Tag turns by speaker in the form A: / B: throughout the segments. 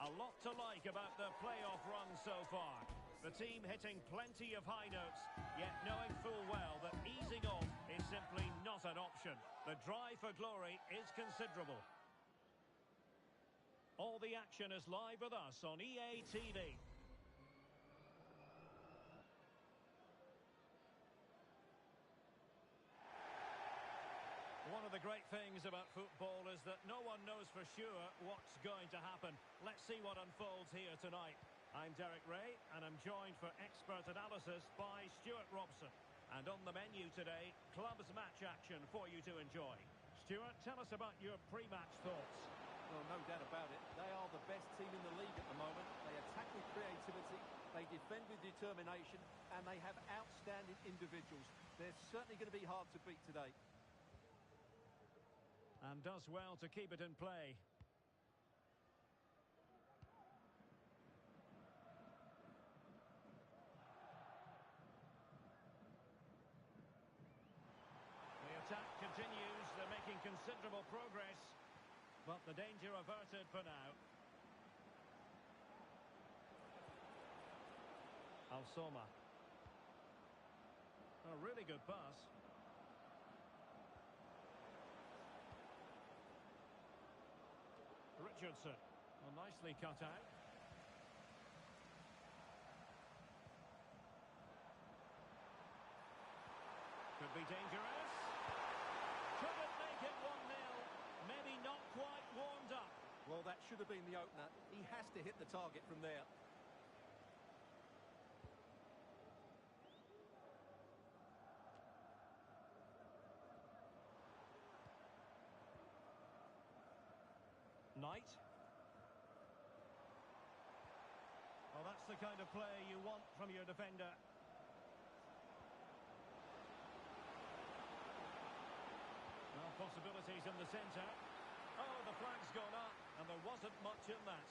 A: A lot to like about the playoff run so far. The team hitting plenty of high notes, yet knowing full well that easing off is simply not an option. The drive for glory is considerable. All the action is live with us on EA TV. One of the great things about football is that no one knows for sure what's going to happen. Let's see what unfolds here tonight. I'm Derek Ray, and I'm joined for expert analysis by Stuart Robson. And on the menu today, clubs match action for you to enjoy. Stuart, tell us about your pre-match thoughts.
B: Well, no doubt about it. They are the best team in the league at the moment. They attack with creativity, they defend with determination, and they have outstanding individuals. They're certainly going to be hard to beat today.
A: And does well to keep it in play. The attack continues. They're making considerable progress. But the danger averted for now. Alsoma. A really good pass. Richardson. Well, nicely cut out. Could be dangerous. Couldn't make it 1-0. Maybe not quite warmed up.
B: Well, that should have been the opener. He has to hit the target from there.
A: Knight. Well, that's the kind of play you want from your defender. Well, possibilities in the centre. Oh, the flag's gone up, and there wasn't much in that.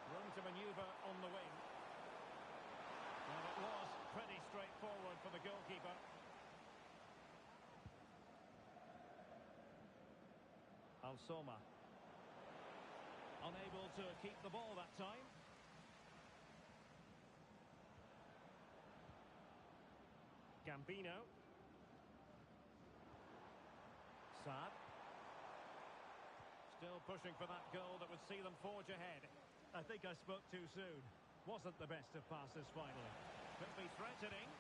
A: Room to manoeuvre on the wing. And it was pretty straightforward for the goalkeeper. Alsoma. Unable to keep the ball that time. Gambino. Saad. Still pushing for that goal that would see them forge ahead. I think I spoke too soon. Wasn't the best of passes finally. Could be threatening.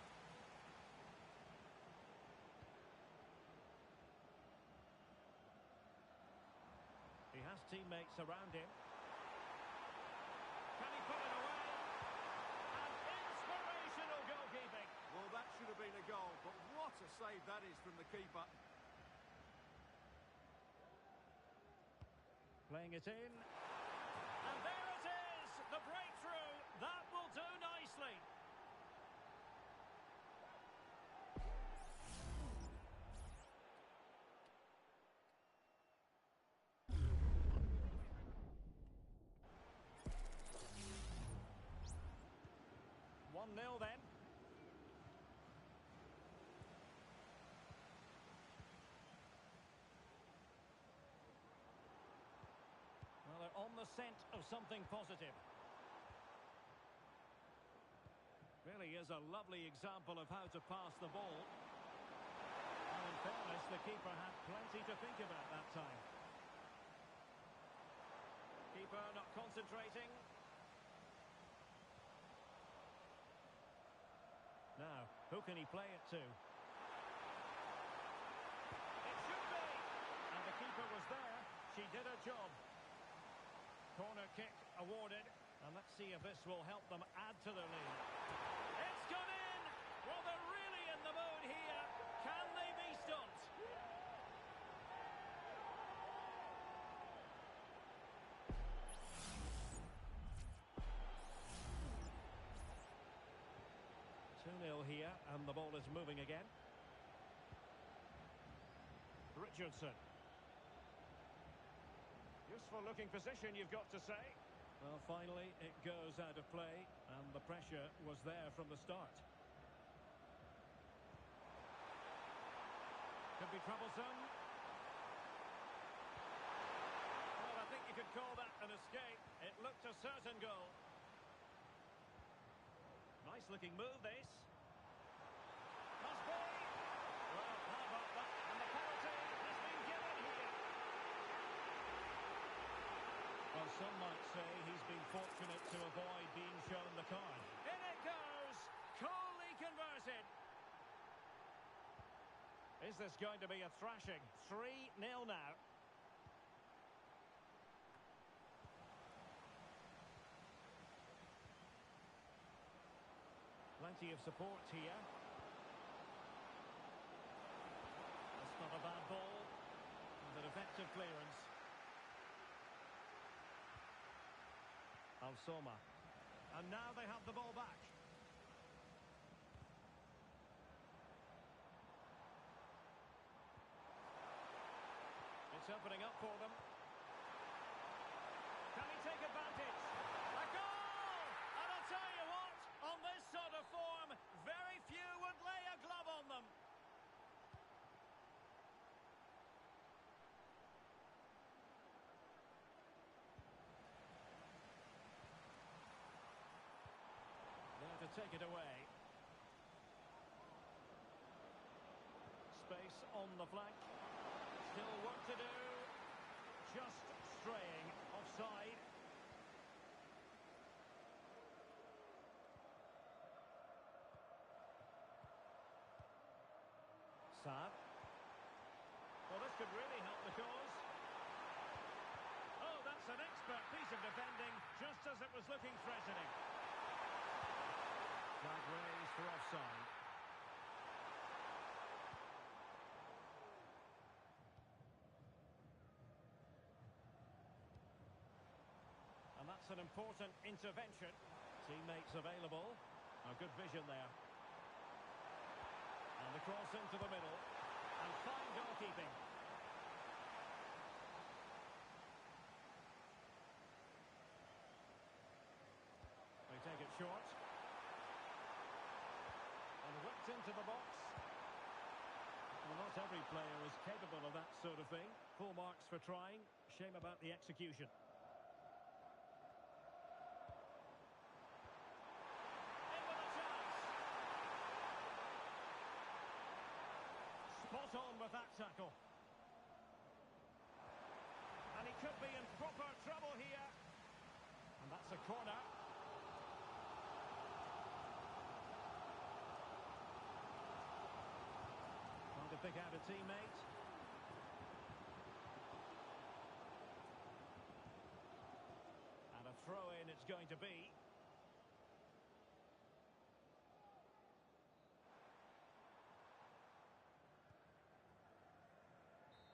A: He has teammates around him. Can he put it away? And inspirational goalkeeping.
B: Well, that should have been a goal, but what a save that is from the keeper.
A: Playing it in. And there it is! The breakthrough! That will do nicely. One 0 then. Well, they're on the scent of something positive. Really is a lovely example of how to pass the ball. And in fairness, the keeper had plenty to think about that time. Keeper not concentrating. Now, who can he play it to? It should be! And the keeper was there. She did her job. Corner kick awarded. And let's see if this will help them add to the lead. It's gone in! Well, they're really in the mood here. Can they be stopped? Two 0 here, and the ball is moving again. Richardson. Useful looking position, you've got to say. Well, finally, it goes out of play, and the pressure was there from the start. Could be troublesome. Well, I think you could call that an escape. It looked a certain goal. Nice looking move, this. Must be. Well, how about that? And the penalty has been given here. Well, some might say he's been fortunate to avoid being shown the card. In it goes! Coolly converted. Is this going to be a thrashing? 3-0 now. Plenty of support here. That's not a bad ball. And an effective clearance. Al-Soma. And now they have the ball back. It's opening up for them. Can he take advantage? A goal! And I'll tell you what, on this sort of form, very few would lay a glove on them. There to take it away. Space on the flank. Still work to do. Just straying offside. Saad. Well, this could really help the cause. Oh, that's an expert piece of defending, just as it was looking threatening. Flag raised for offside. And that's an important intervention. Teammates available. A good vision there. And the cross into the middle. And fine goalkeeping. They take it short. And whipped into the box. Well, not every player is capable of that sort of thing. Full marks for trying. Shame about the execution. Spot on with that tackle. And he could be in proper trouble here. And that's a corner. Trying to pick out a teammate. And a throw-in it's going to be.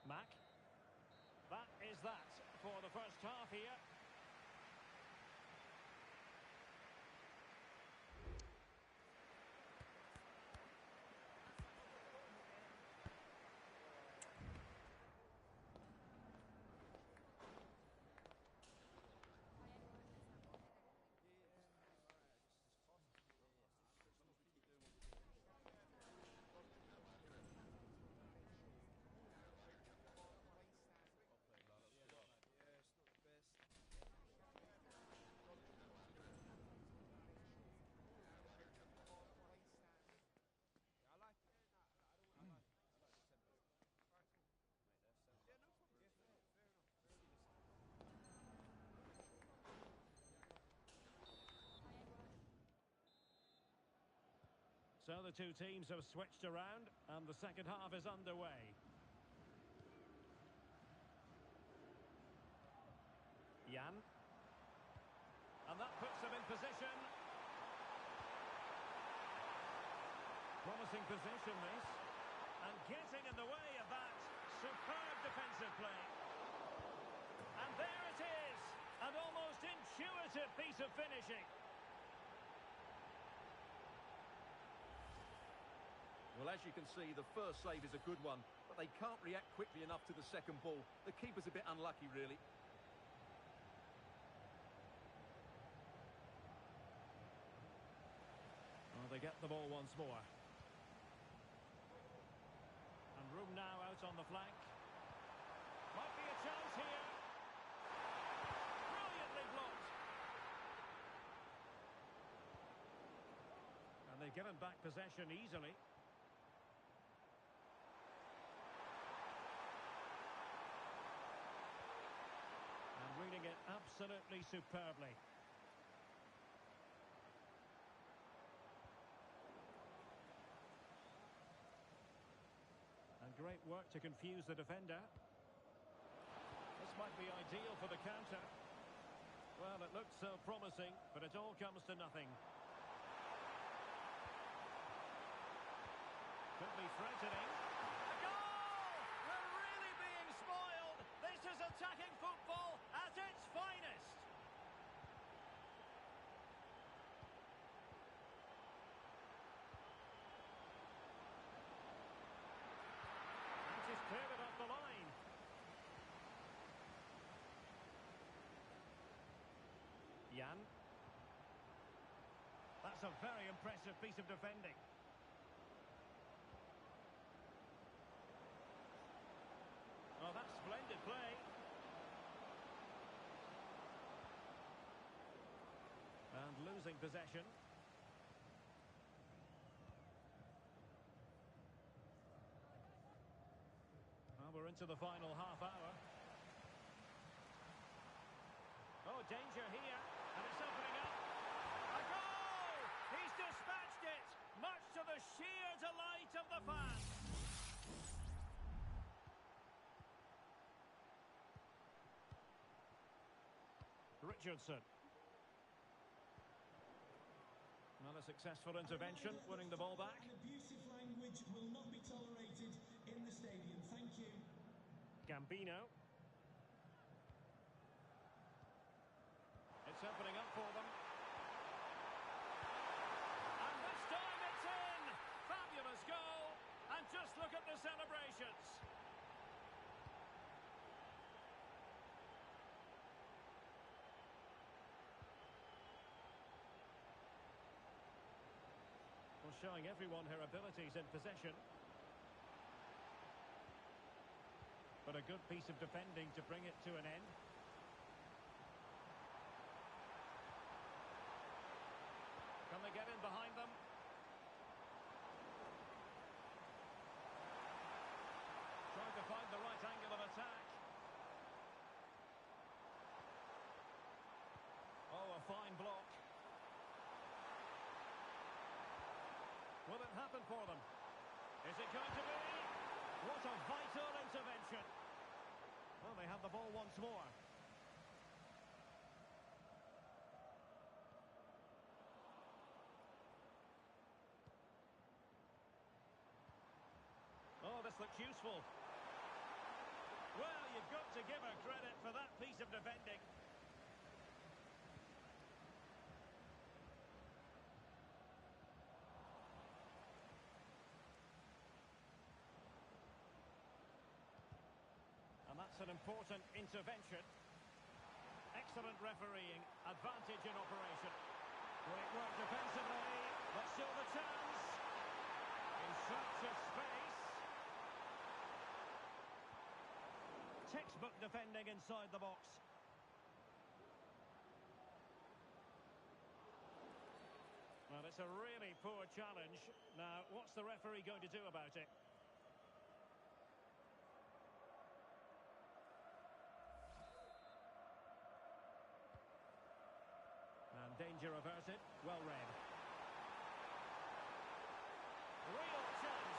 A: Mack. That is that for the first half here. So the two teams have switched around and the second half is underway. Jan. And that puts them in position. Promising position this. And getting in the way of that. Superb defensive play. And there it is. An almost intuitive piece of finishing.
B: Well, as you can see, the first save is a good one, but they can't react quickly enough to the second ball. The keeper's a bit unlucky, really.
A: Well, they get the ball once more. And room now out on the flank. Might be a chance here. Brilliantly blocked. And they've given back possession easily. And reading it absolutely superbly. And great work to confuse the defender. This might be ideal for the counter. Well, it looked so promising, but it all comes to nothing. Could be threatening. A goal! We're really being spoiled. This is attacking football at its finest. And she's cleared it off the line. Jan. That's a very impressive piece of defending. Oh, that's splendid play. And losing possession. Well, we're into the final half hour. Oh, danger here. And it's opening up. A goal! He's dispatched it, much to the sheer delight of the fans. Richardson. Not a successful intervention, winning the ball back.
C: And abusive language will not be tolerated in the stadium. Thank you.
A: Gambino. It's opening up for them. And this time it's in! Fabulous goal! And just look at the celebrations. Well, showing everyone her abilities in possession. But a good piece of defending to bring it to an end. Can they get in behind them? Trying to find the right angle of attack. Oh, a fine block. Will it happen for them? Is it going to be? What a vital intervention. Well, they have the ball once more. Oh, this looks useful. Well, you've got to give her credit for that piece of defending. And that's an important intervention. Excellent refereeing, advantage in operation. Great work defensively, but still the chance. In search of space. Textbook defending inside the box. Well, it's a really poor challenge. Now, what's the referee going to do about it? And danger averted. Well read. Real chance.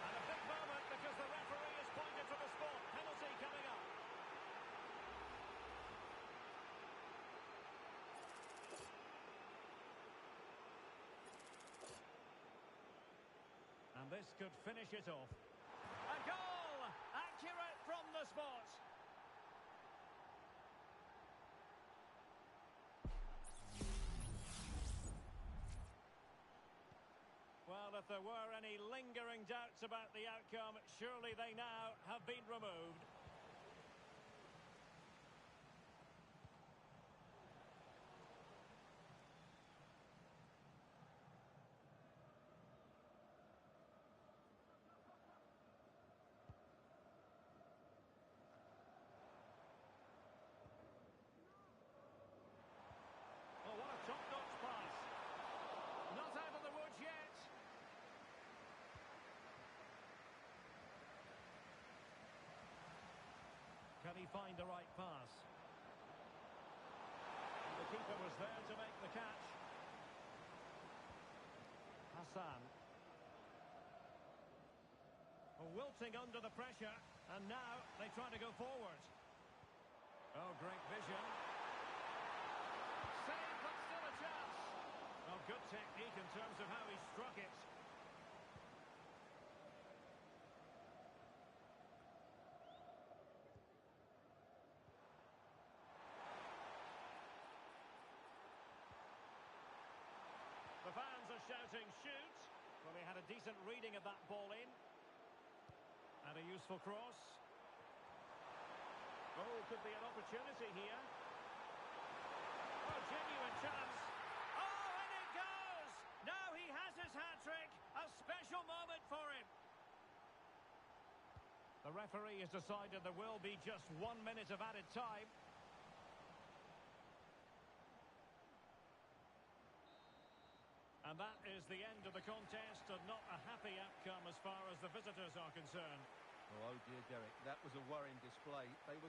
A: And a big moment because the referee has pointed to the spot. Penalty coming up. And this could finish it off. A goal! Accurate from the spot. Well, if there were any lingering doubts about the outcome, surely they now have been removed. he find the right pass? The keeper was there to make the catch. Hassan. Wilting under the pressure, and now they try to go forward. Oh, great vision. Save, but still a chance. Oh, good technique in terms of how he struck it. The fans are shouting, shoot. Well, he had a decent reading of that ball in. And a useful cross. Oh, could be an opportunity here. Oh, genuine chance. Oh, and it goes! Now he has his hat-trick. A special moment for him. The referee has decided there will be just 1 minute of added time. And that is the end of the contest, and not a happy outcome as far as the visitors are concerned.
B: Oh dear, Derek, that was a worrying display. They were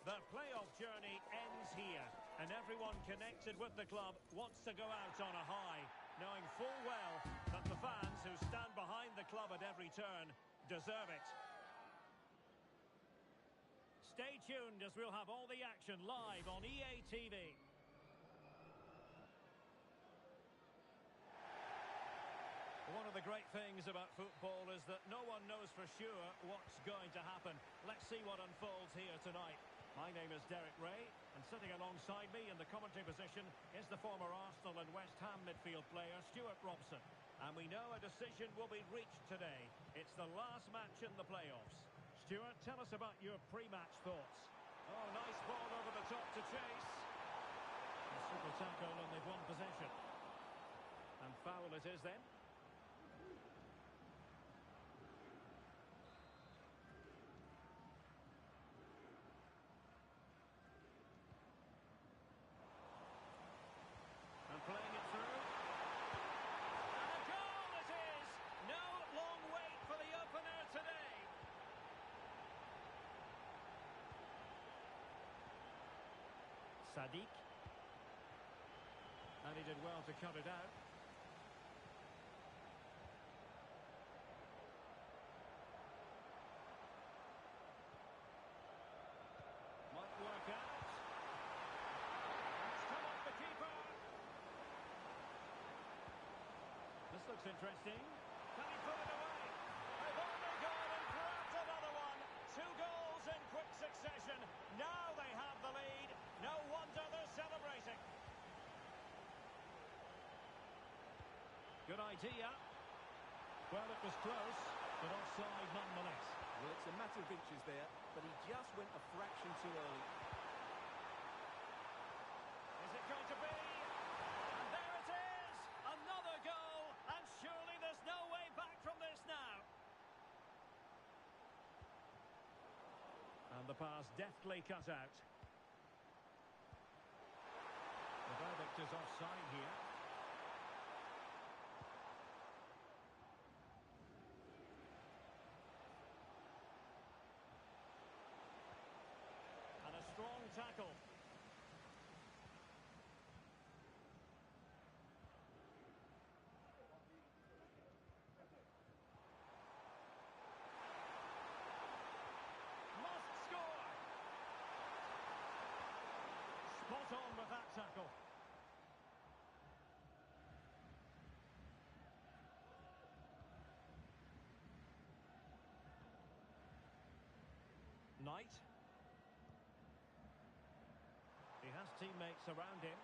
A: The playoff journey ends here, and everyone connected with the club wants to go out on a high, knowing full well that the fans who stand behind the club at every turn deserve it. Stay tuned as we'll have all the action live on EA TV. One of the great things about football is that no one knows for sure what's going to happen. Let's see what unfolds here tonight. My name is Derek Ray, and sitting alongside me in the commentary position is the former Arsenal and West Ham midfield player Stuart Robson. And we know a decision will be reached today. It's the last match in the playoffs. Stuart, tell us about your pre-match thoughts. Oh, nice ball over the top to Chase. A super tackle and they've won possession. And foul it is then. And playing it through. And a goal it is! No long wait for the opener today. Sadiq. And he did well to cut it out. Might work out. It's come off the keeper. This looks interesting. Can he put it away? They've only gone and grabbed another one. 2 goals in quick succession. Now they have the lead. No wonder they're celebrating. Good idea. Well, it was close, but offside nonetheless.
B: Well, it's a matter of inches there, but he just went a fraction too early.
A: Is it going to be? And there it is! Another goal, and surely there's no way back from this now. And the pass deftly cut out. The verdict is offside here. And a strong tackle. Must score. Spot on with that tackle. Knight. He has teammates around him.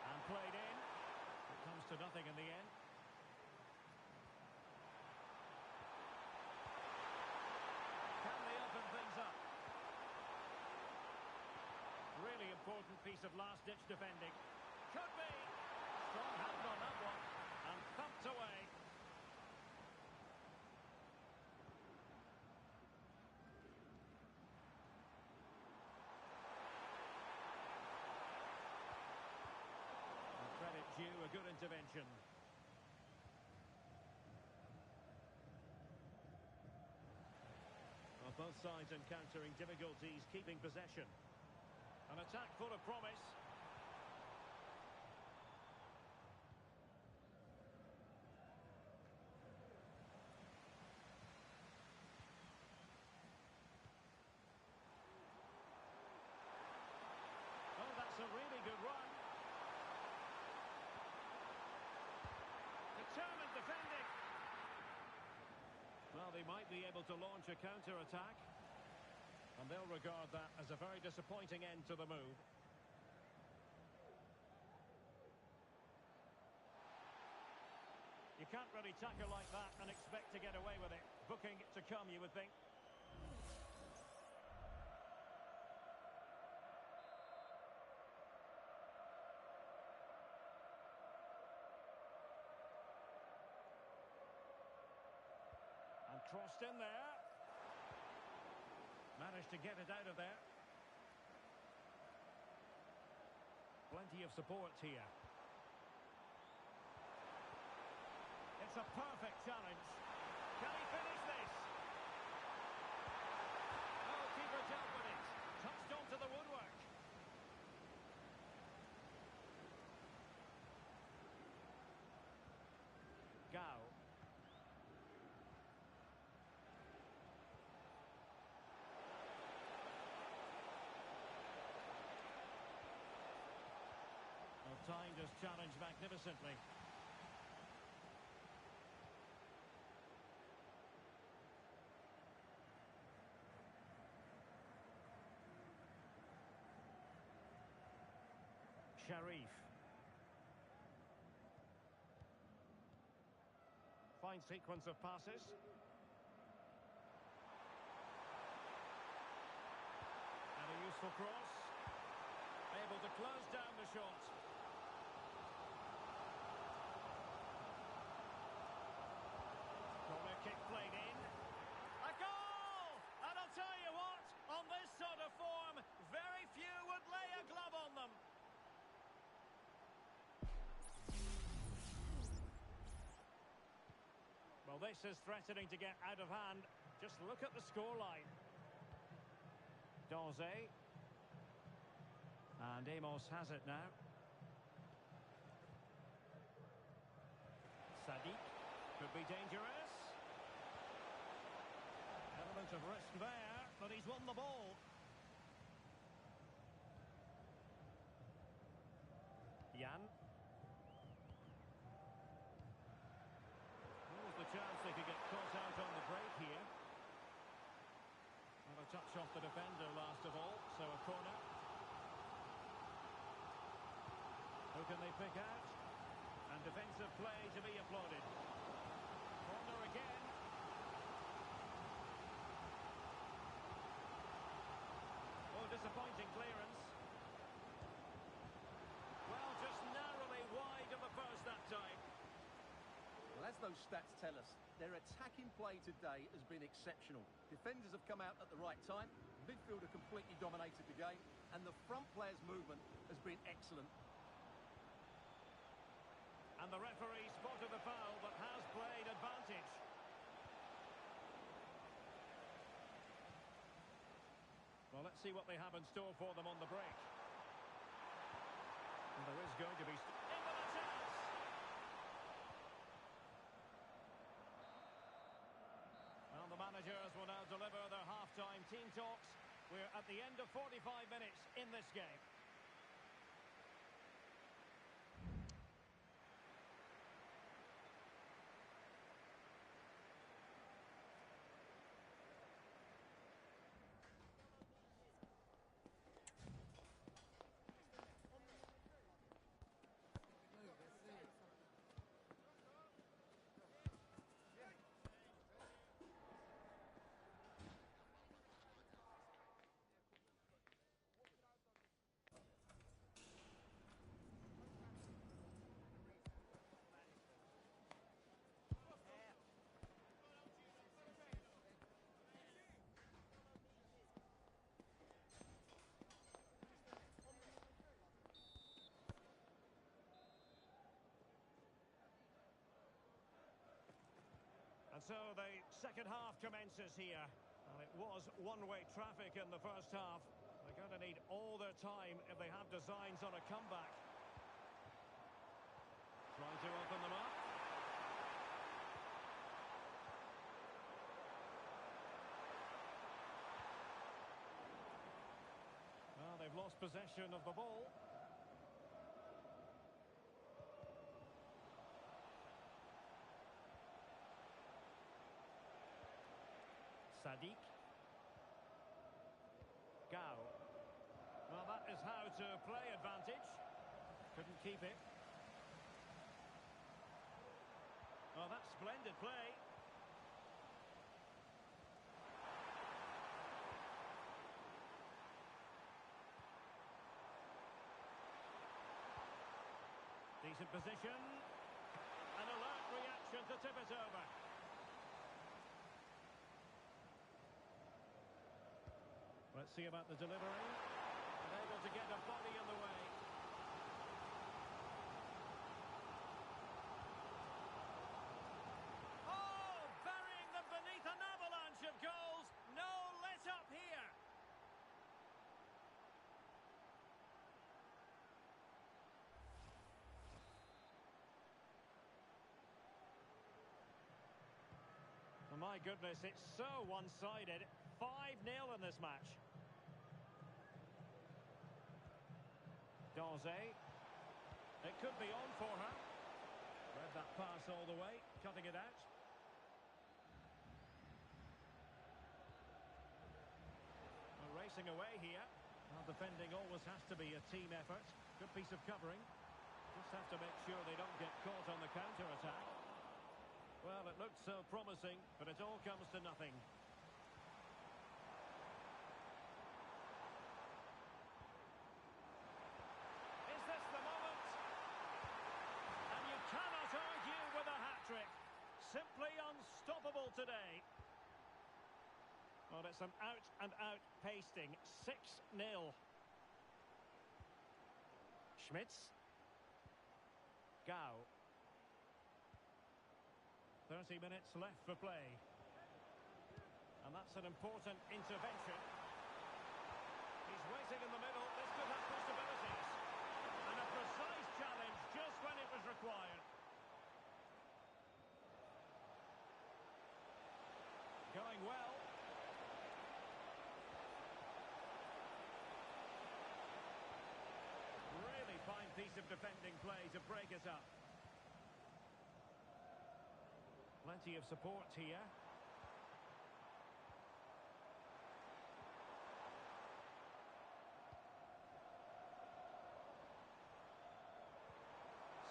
A: And played in. It comes to nothing in the end. Can they open things up? Really important piece of last-ditch defending. Could be. Strong hand on that one. And thumped away. Credit due, a good intervention. Well, both sides encountering difficulties keeping possession. An attack full of promise. Oh, that's a really good run. Determined defending. Well, they might be able to launch a counter-attack. And they'll regard that as a very disappointing end to the move. You can't really tackle like that and expect to get away with it. Booking to come, you would think. And crossed in there. Managed to get it out of there. Plenty of support here. It's a perfect challenge. Can he finish this? challenge magnificently. Sharif. Fine sequence of passes. And a useful cross. Able to close down the shot. Corner kick played in. A goal! And I'll tell you what, on this sort of form, very few would lay a glove on them. Well, this is threatening to get out of hand. Just look at the scoreline. Daze. And Amos has it now. Sadiq could be dangerous. Element of risk there, but he's won the ball. Jan. What was the chance they could get caught out on the break here? Well, a touch off the defender last of all, so a corner. Who can they pick out? And defensive play to be applauded. Corner again. Oh, disappointing clearance. Well, just narrowly wide of the post that time.
B: Well, as those stats tell us, their attacking play today has been exceptional. Defenders have come out at the right time, midfielder completely dominated the game, and the front player's movement has been excellent.
A: And the referee spotted the foul, but has played advantage. Well, let's see what they have in store for them on the break. And there is going to be... In with a chance! Well, the managers will now deliver their half-time team talks. We're at the end of 45 minutes in this game. And so the second half commences here. Well, it was one-way traffic in the first half. They're going to need all their time if they have designs on a comeback. Trying to open them up. Well, they've lost possession of the ball. Sadiq. Gao. Well, that is how to play advantage. Couldn't keep it. Well, that's splendid play. Decent position. An alert reaction to tip it over. Let's see about the delivery. Unable to get a body in the way. Oh, burying them beneath an avalanche of goals. No let up here. Oh, my goodness, it's so one-sided. 5-0 in this match. Daze. It could be on for her. Read that pass all the way, cutting it out. Well, racing away here. Well, defending always has to be a team effort. Good piece of covering. Just have to make sure they don't get caught on the counter-attack. Well, it looked so promising, but it all comes to nothing. Is this the moment? And you cannot argue with a hat-trick. Simply unstoppable today. Well, it's an out-and-out pasting. 6-0. Schmitz. Gao. 30 minutes left for play. And that's an important intervention. He's waiting in the middle. This could have possibilities. And a precise challenge just when it was required. Going well. Really fine piece of defending play to break it up. Plenty of support here.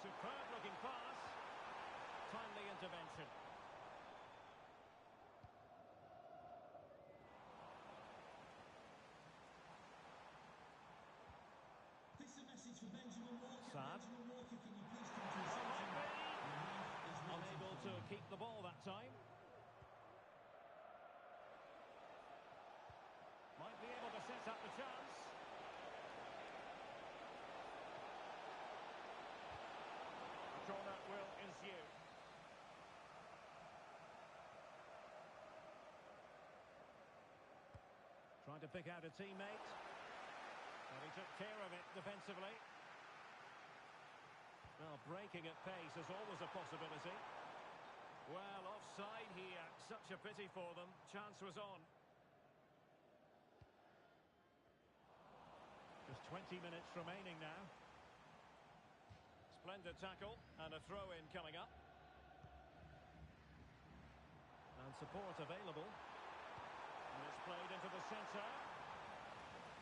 A: Superb looking pass. Timely intervention.
C: This is a message for Benjamin Walker.
A: Saad.
C: Benjamin Walker, can you please come to reception?
A: Unable to keep the ball that time. Might be able to set up the chance. A corner will ensue. Trying to pick out a teammate. And he took care of it defensively. Well, breaking at pace is always a possibility. Well, offside here. Such a pity for them. Chance was on. Just 20 minutes remaining now. Splendid tackle and a throw-in coming up. And support available. And it's played into the centre.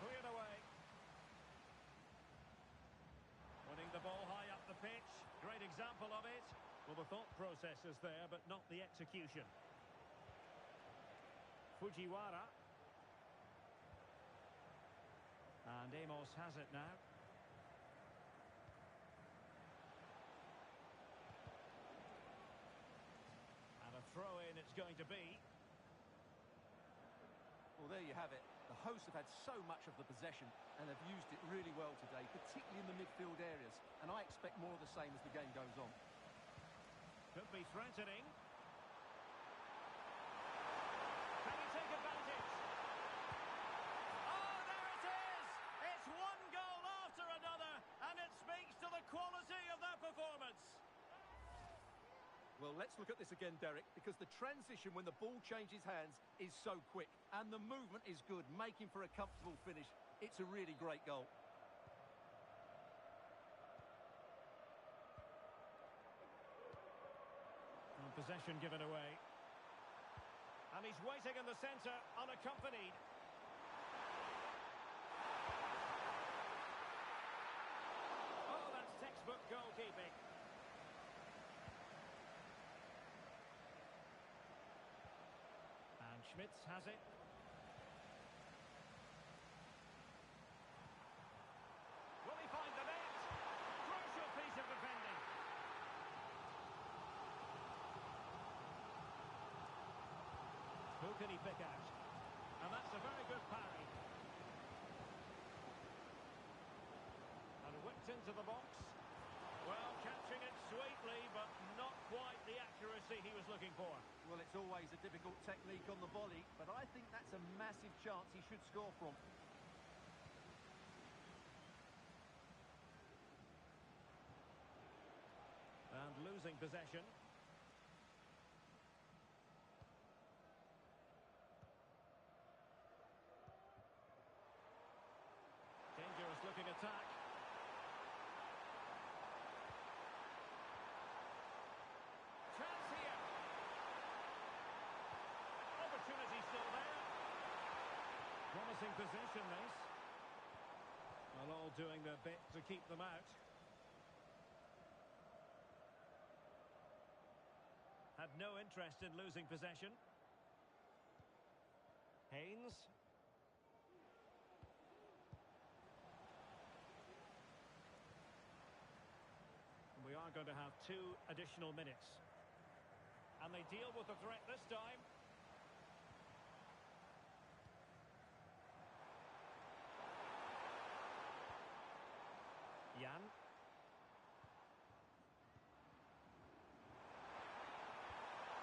A: Cleared away. Winning the ball high up the pitch. Great example of it. Well, the thought process is there, but not the execution. Fujiwara. And Amos has it now. And a throw-in it's going to be.
B: Well, there you have it. The hosts have had so much of the possession and have used it really well today, particularly in the midfield areas. And I expect more of the same as the game goes on.
A: Could be threatening. Can he take advantage? Oh, there it is! It's one goal after another, and it speaks to the quality of their performance.
B: Well, let's look at this again, Derek, because the transition when the ball changes hands is so quick, and the movement is good, making for a comfortable finish. It's a really great goal.
A: And possession given away. And he's waiting in the centre, unaccompanied. Oh, that's textbook goalkeeping. And Schmitz has it. Will he find the net? Crucial piece of defending. Who can he pick out? And that's a very good parry. And whipped into the box. Well, catching it sweetly, but not quite the accuracy he was looking for.
B: Well, it's always a difficult technique on the volley, but I think that's a massive chance he should score from.
A: And losing possession. Dangerous looking attack. losing possession, this. Well, all doing their bit to keep them out. Had no interest in losing possession. Haynes. We are going to have 2 additional minutes. And they deal with the threat this time. Jan.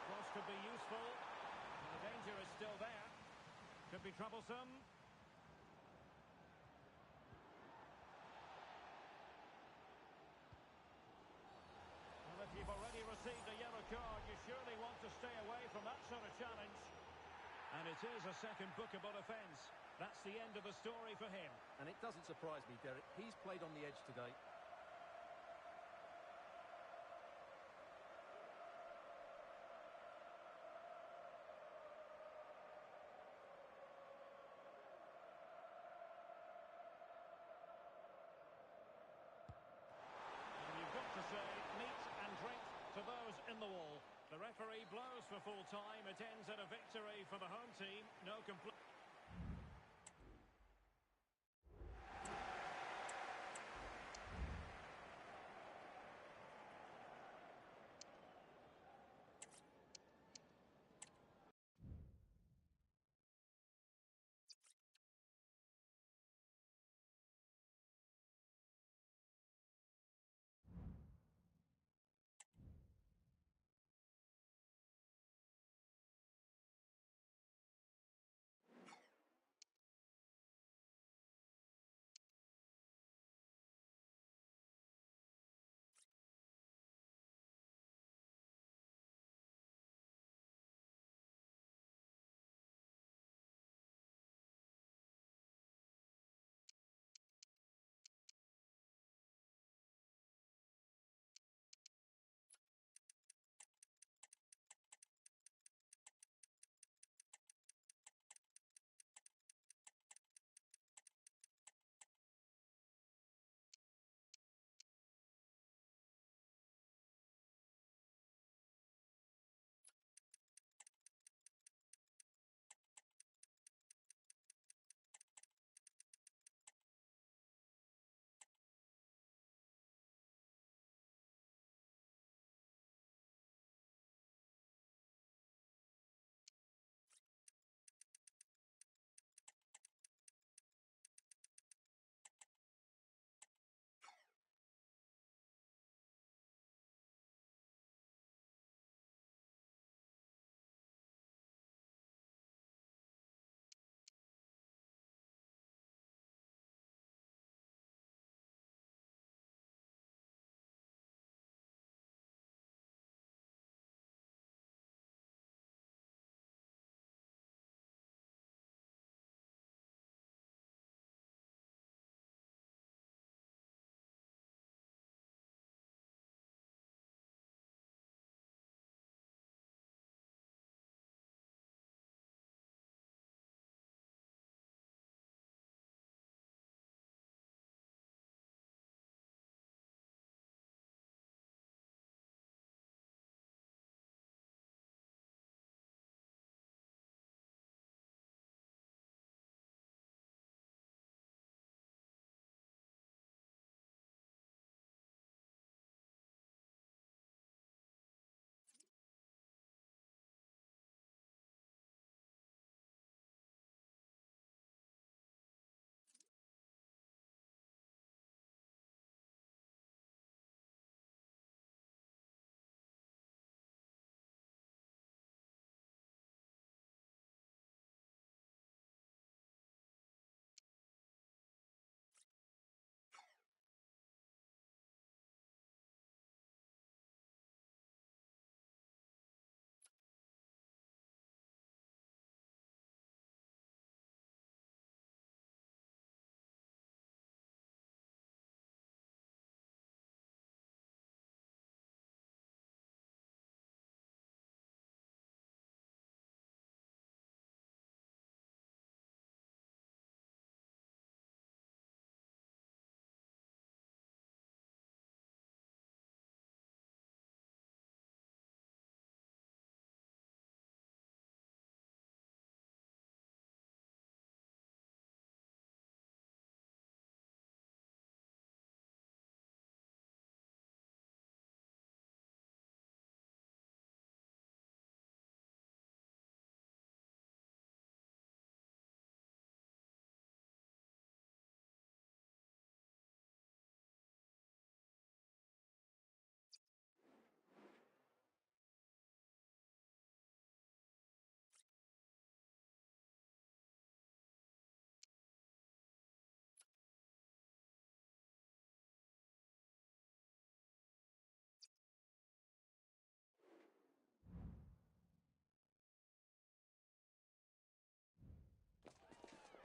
A: Cross could be useful. And the danger is still there. Could be troublesome. Well, if you've already received a yellow card, you surely want to stay away from that sort of challenge. And it is a second bookable offence. That's the end of the story for him.
B: And it doesn't surprise me, Derek. He's played on the edge today.
A: And you've got to say meat and drink to those in the wall. The referee blows for full time. It ends at a victory for the home team. No complaint.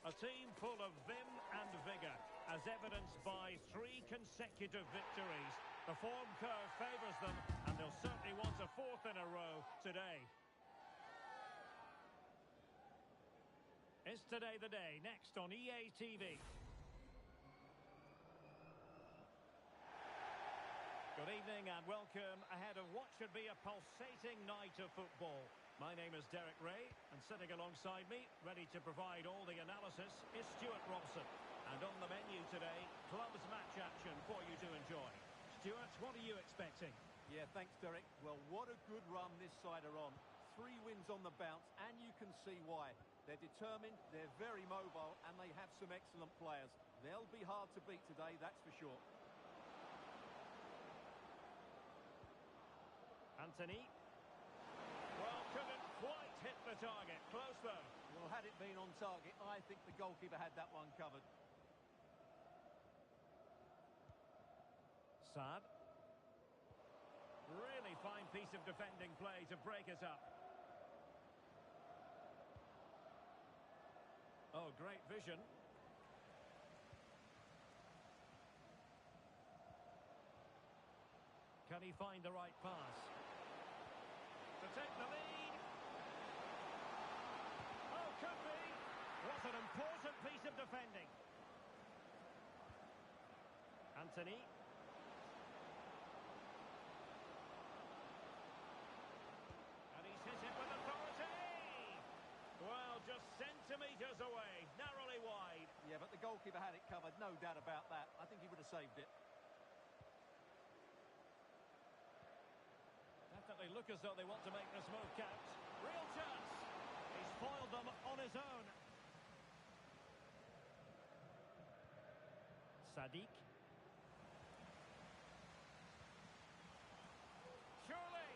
A: A team full of vim and vigour, as evidenced by 3 consecutive victories. The form curve favours them, and they'll certainly want a 4th in a row today. Is Today the Day, next on EA TV. Good evening and welcome ahead of what should be a pulsating night of football. My name is Derek Ray, and sitting alongside me, ready to provide all the analysis, is Stuart Robson. And on the menu today, clubs match action for you to enjoy. Stuart, what are you expecting?
B: Yeah, thanks, Derek. Well, what a good run this side are on. 3 wins on the bounce, and you can see why. They're determined, they're very mobile, and they have some excellent players. They'll be hard to beat today, that's for sure.
A: Anthony. Well, couldn't quite hit the target. Close, though.
B: Well, had it been on target, I think the goalkeeper had that one covered.
A: Saad. Really fine piece of defending play to break us up. Oh, great vision. Can he find the right pass? To take the lead. Oh, could be. What an important piece of defending. Anthony. And he's hit it with authority. Well, just centimetres away, narrowly wide.
B: Yeah, but the goalkeeper had it covered, no doubt about that. I think he would have saved it.
A: Definitely look as though they want to make this move count. Real chance. He's foiled them on his own. Sadiq. Surely.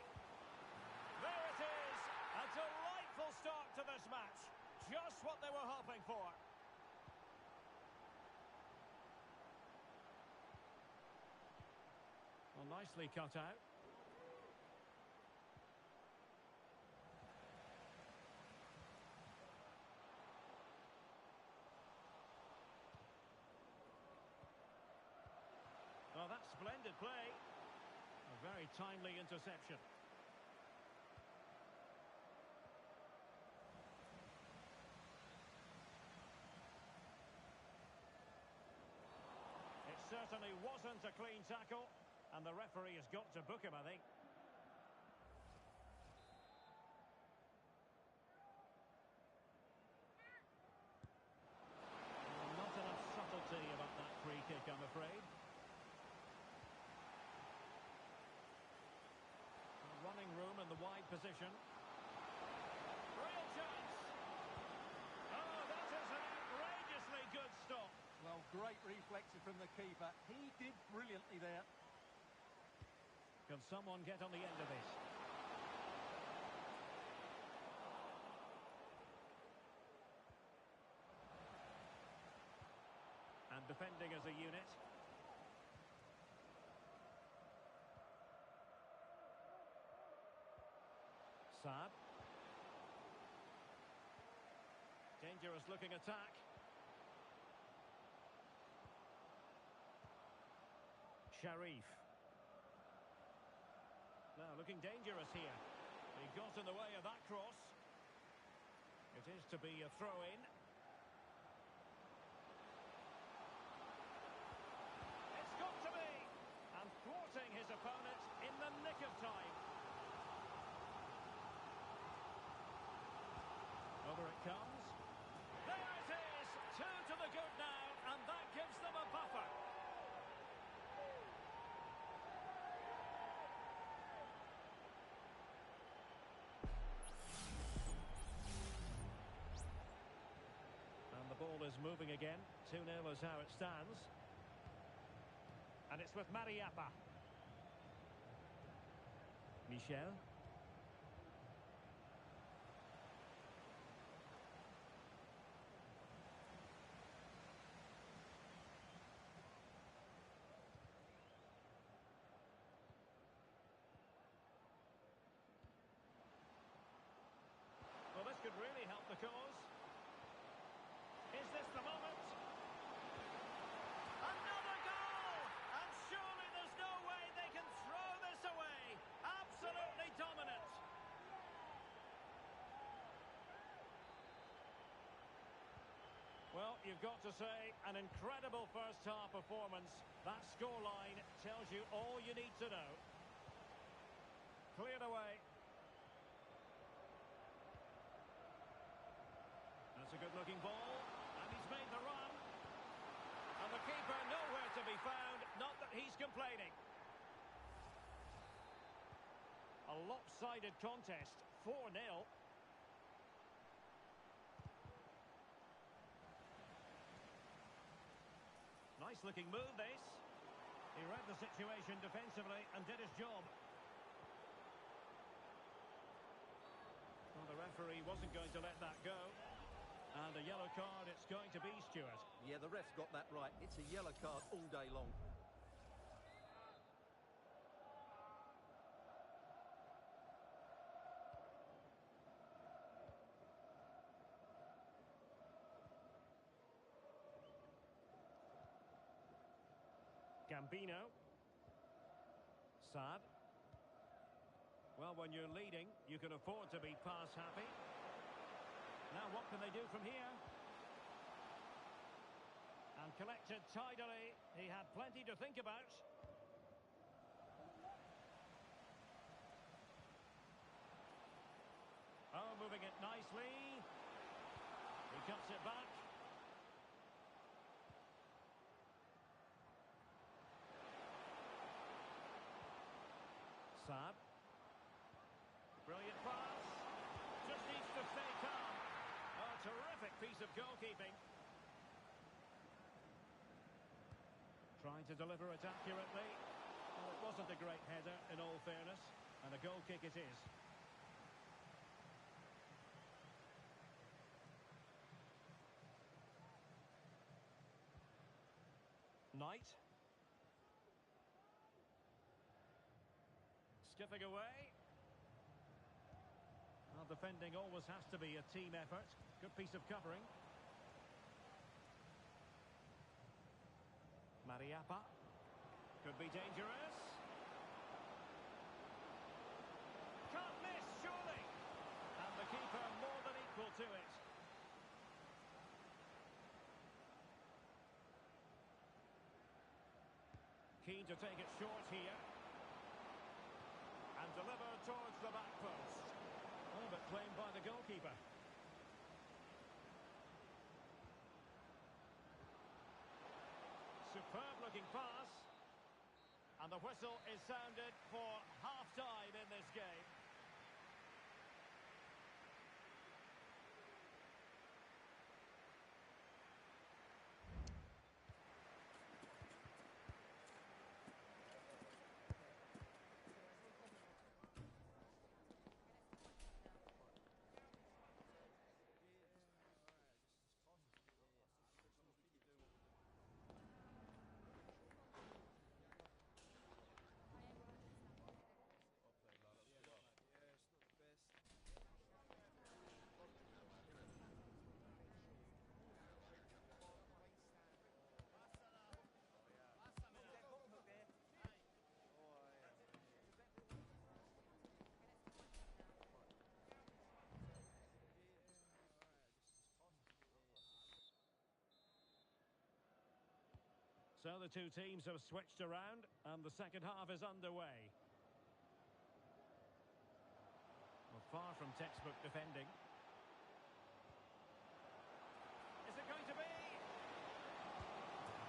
A: There it is. A delightful start to this match. Just what they were hoping for. Well, nicely cut out. Oh, that's splendid play. A very timely interception. It certainly wasn't a clean tackle, and the referee has got to book him, I think. Well, not enough subtlety about that free kick, I'm afraid. Running room in the wide position. Real chance. Oh, that is an outrageously good stop.
B: Well, great reflexes from the keeper. He did brilliantly there.
A: Can someone get on the end of this? And defending as a unit. Saad. Dangerous looking attack. Sharif. Now looking dangerous here. He got in the way of that cross. It is to be a throw-in. It's got to be! And thwarting his opponent in the nick of time. Over it comes. There it is! 2 to the good now, and that gives them a buffer. And the ball is moving again. 2-0 is how it stands. And it's with Mariappa. Michel. Well, this could really help the cause. Is this Well, you've got to say, an incredible first-half performance. That scoreline tells you all you need to know. Cleared away. That's a good-looking ball, and he's made the run. And the keeper nowhere to be found, not that he's complaining. A lopsided contest, 4-0. Nice looking move, this. He read the situation defensively and did his job. Well, the referee wasn't going to let that go. And a yellow card it's going to be, Stuart.
B: Yeah, the ref's got that right. It's a yellow card all day long.
A: Gambino. Saad. Well, when you're leading, you can afford to be pass happy. Now, what can they do from here? And collected tidily. He had plenty to think about. Oh, moving it nicely. He cuts it back. Saad. Brilliant pass. Just needs to stay calm. A terrific piece of goalkeeping. Trying to deliver it accurately. Well, it wasn't a great header, in all fairness. And a goal kick it is. Knight. Skipping away. Well, defending always has to be a team effort. Good piece of covering. Mariappa. Could be dangerous. Can't miss, surely. And the keeper more than equal to it. Keen to take it short here. And deliver towards the back post. Oh, but claimed by the goalkeeper. Superb looking pass. And the whistle is sounded for half-time in this game. So the two teams have switched around and the second half is underway. Well, far from textbook defending. Is it going to be?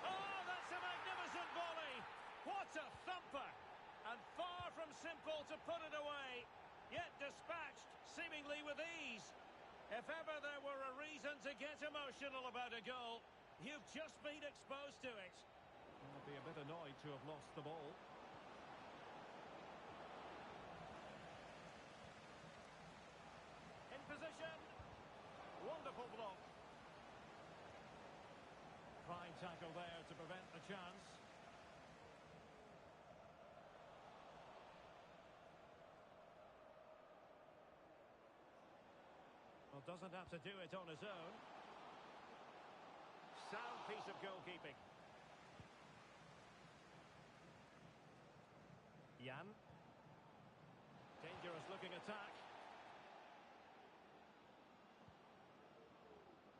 A: Oh, that's a magnificent volley! What a thumper! And far from simple to put it away, yet dispatched seemingly with ease. If ever there were a reason to get emotional about a goal, you've just been exposed to it. I'll be a bit annoyed to have lost the ball. In position. Wonderful block. Fine tackle there to prevent the chance. Well, doesn't have to do it on his own. Sound piece of goalkeeping. Jan. Dangerous looking attack.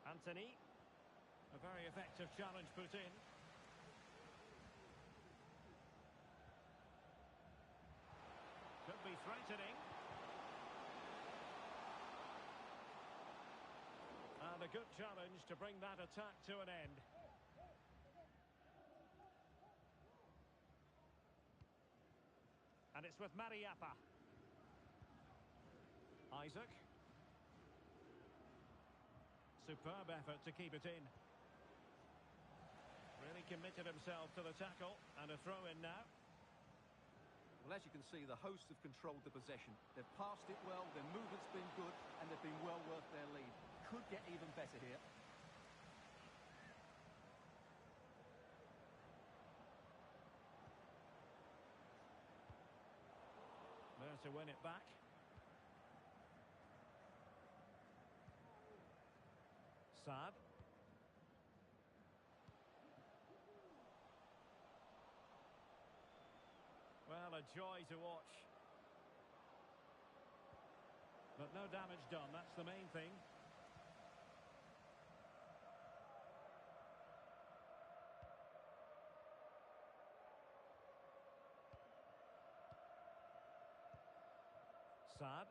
A: Anthony. A very effective challenge put in. Could be threatening. And a good challenge to bring that attack to an end. And it's with Mariappa. Isaac. Superb effort to keep it in. Really committed himself to the tackle. And a throw in now.
B: Well, as you can see, the hosts have controlled the possession. They've passed it well, their movement's been good, and they've been well worth their lead. Could get even better here.
A: There to win it back. Saad. Well, a joy to watch. But no damage done, that's the main thing. Saad.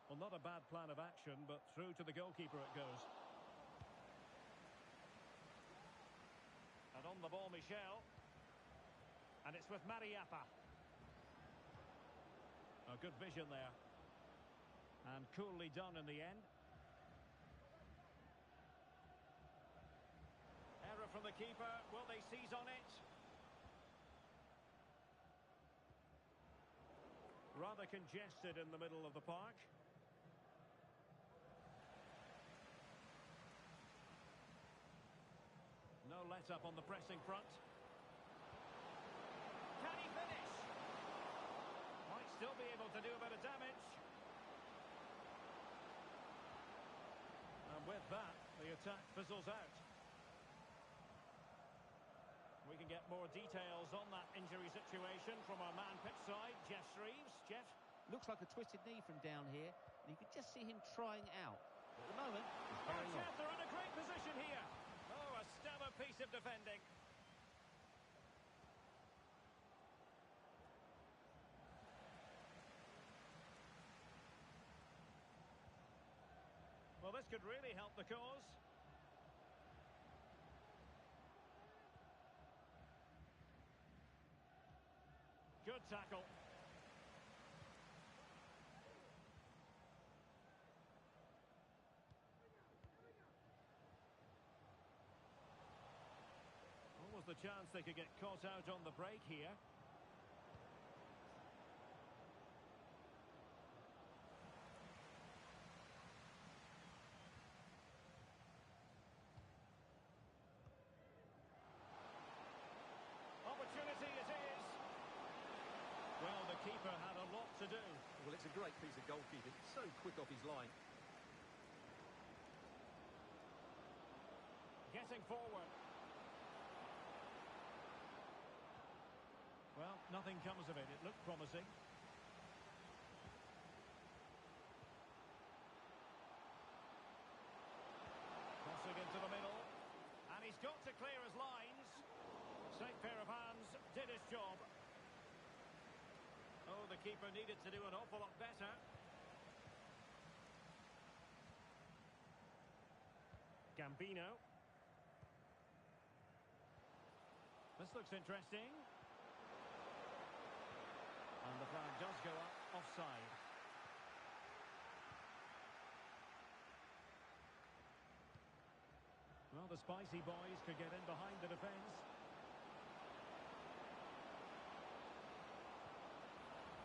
A: Well, not a bad plan of action, but through to the goalkeeper it goes. And on the ball, Michel. And it's with Mariappa. A good vision there. And coolly done in the end. Error from the keeper. Will they seize on it? Rather congested in the middle of the park. No let-up on the pressing front. Can he finish? Might still be able to do a bit of damage. And with that, the attack fizzles out. We can get more details on that injury situation from our man pitch side, Jeff Shreves. Jeff?
D: Looks like a twisted knee from down here, and you could just see him trying out. At the moment, he's carrying on.
A: Jeff, they're in a great position here. Oh, a stellar piece of defending. Well, this could really help the cause. Good tackle. Almost the chance they could get caught out on the break here. Opportunity it is. Well, the keeper had a lot to do.
B: Well, it's a great piece of goalkeeping. So quick off his line.
A: Getting forward. Well, nothing comes of it. It looked promising. Crossing into the middle. And he's got to clear his lines. Safe pair of hands, did his job. Oh, the keeper needed to do an awful lot better. Gambino. This looks interesting. And the flag does go up offside. Well, the spicy boys could get in behind the defence.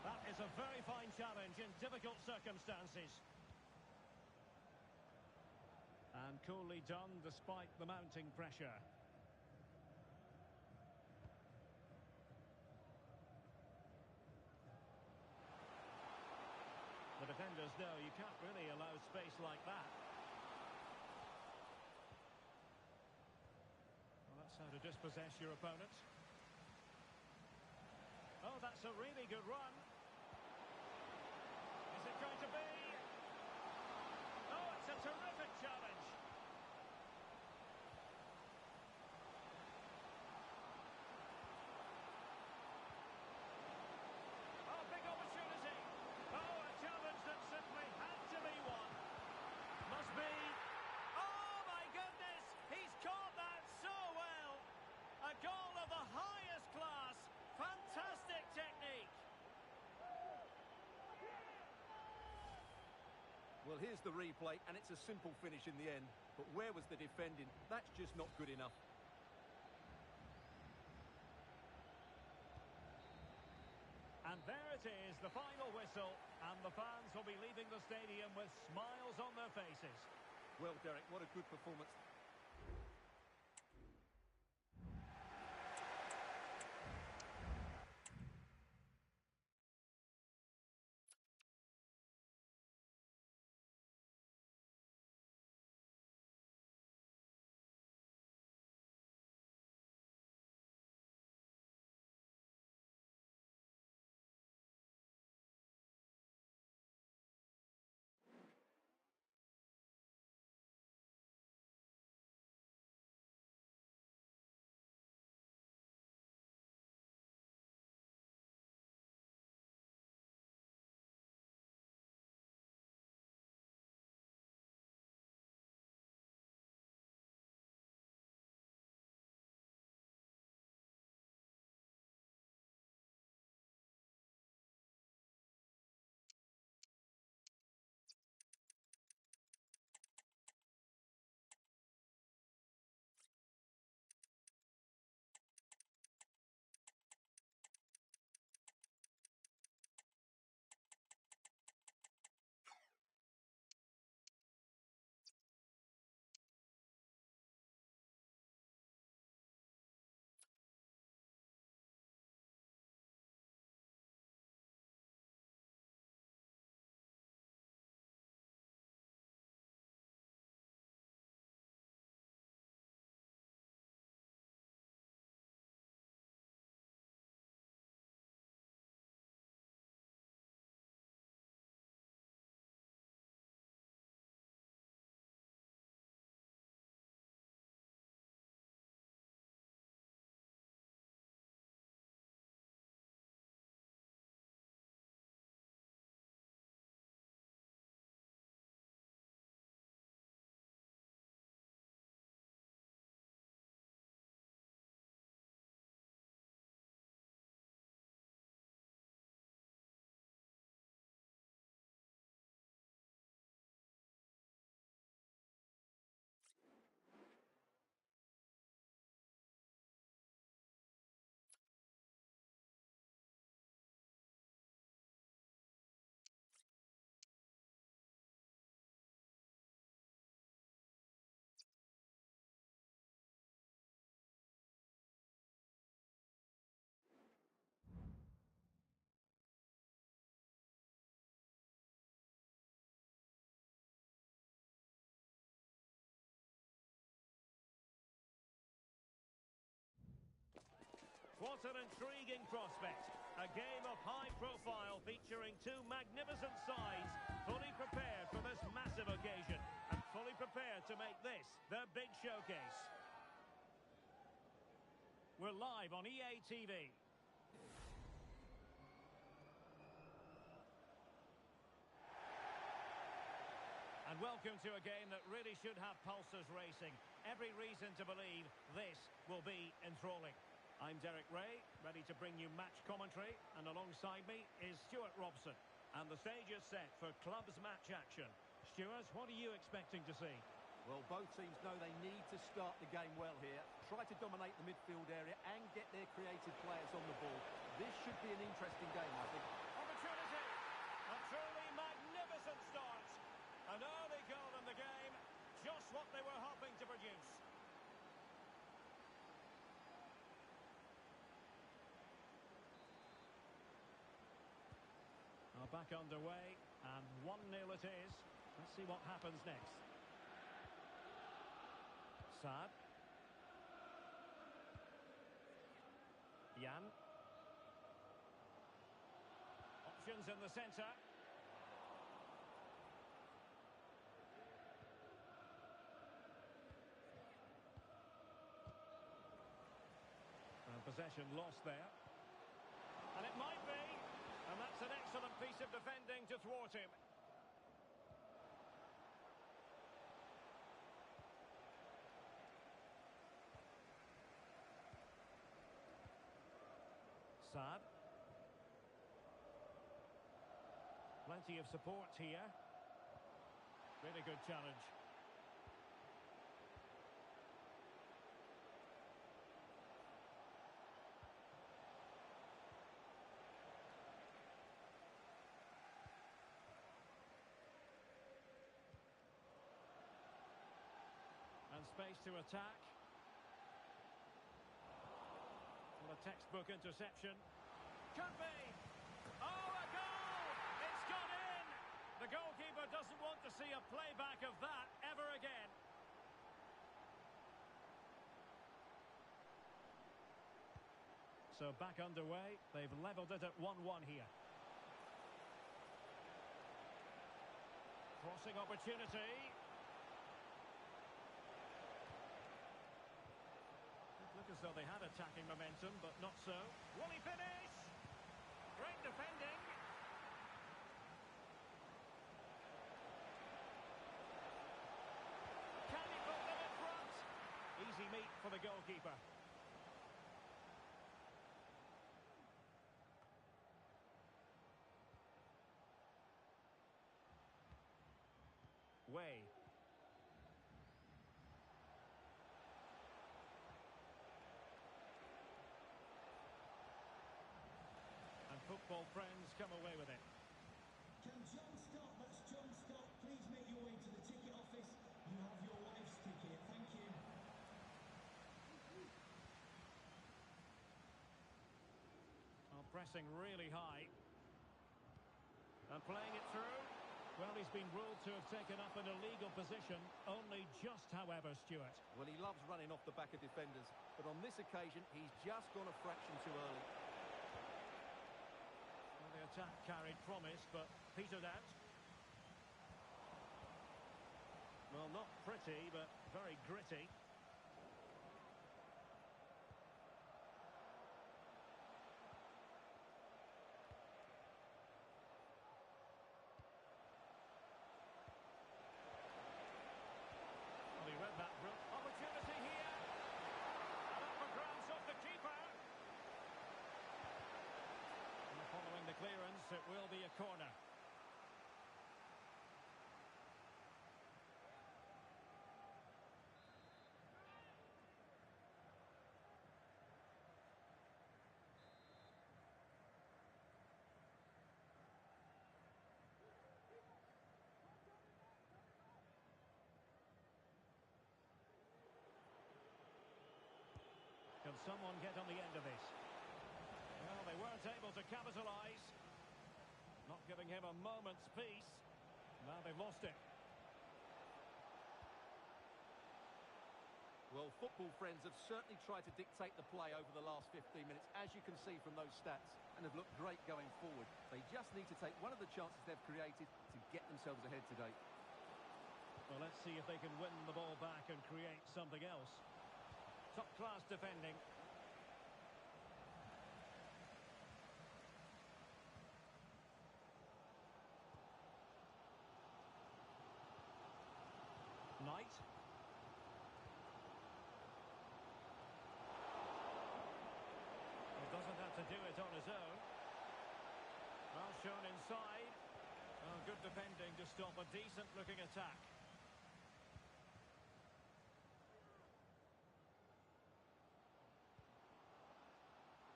A: That is a very fine challenge in difficult circumstances. And coolly done despite the mounting pressure. The defenders know you can't really allow space like that. Well, that's how to dispossess your opponent. Oh, that's a really good run. Is it going to be?
B: Well, here's the replay, and it's a simple finish in the end. But where was the defending? That's just not good enough.
A: And there it is, the final whistle, and the fans will be leaving the stadium with smiles on their faces.
B: Well, Derek, what a good performance.
A: What an intriguing prospect. A game of high profile featuring two magnificent sides, fully prepared for this massive occasion and fully prepared to make this their big showcase. We're live on EA TV. And welcome to a game that really should have pulses racing. Every reason to believe this will be enthralling. I'm Derek Ray, ready to bring you match commentary, and alongside me is Stuart Robson. And the stage is set for clubs match action. Stuart, what are you expecting to see?
B: Well, both teams know they need to start the game well here, try to dominate the midfield area and get their creative players on the ball. This should be an interesting game, I think.
A: Opportunity! A truly magnificent start. An early goal in the game, just what they were hoping to produce. Back underway, and 1-0 it is. Let's see what happens next. Saad. Jan. Options in the centre. And possession lost there. And it might be. And that's an excellent piece of defending to thwart him. Saad. Plenty of support here. Really good challenge. And space to attack. Well, a textbook interception. Could be. Oh, a goal! It's gone in! The goalkeeper doesn't want to see a playback of that ever again. So back underway. They've levelled it at 1-1 here. Crossing opportunity. Look as though they had attacking momentum, but not so. Will he finish? Great defending. Can he put them in front? Easy meat for the goalkeeper. Way. Football friends come away with it.
C: Can John stop? That's John stop. Please make your way to the ticket office. You have your wife's ticket. Thank you.
A: Well, pressing really high. And playing it through. Well, he's been ruled to have taken up an illegal position. Only just, however, Stuart.
B: Well, he loves running off the back of defenders. But on this occasion, he's just gone a fraction too early.
A: The attack carried promise, but petered out. Well, not pretty, but very gritty. Well, he read that. Opportunity here. And up for grabs off the keeper. Following the clearance, it will be a corner. Can someone get on the end of this? Well, they weren't able to capitalise. Not giving him a moment's peace. Now they've lost it.
B: Well, football friends have certainly tried to dictate the play over the last 15 minutes, as you can see from those stats, and have looked great going forward. They just need to take one of the chances they've created to get themselves ahead today.
A: Well, let's see if they can win the ball back and create something else. Top-class defending. Knight. He doesn't have to do it on his own. Well shown inside. Oh, good defending to stop a decent-looking attack.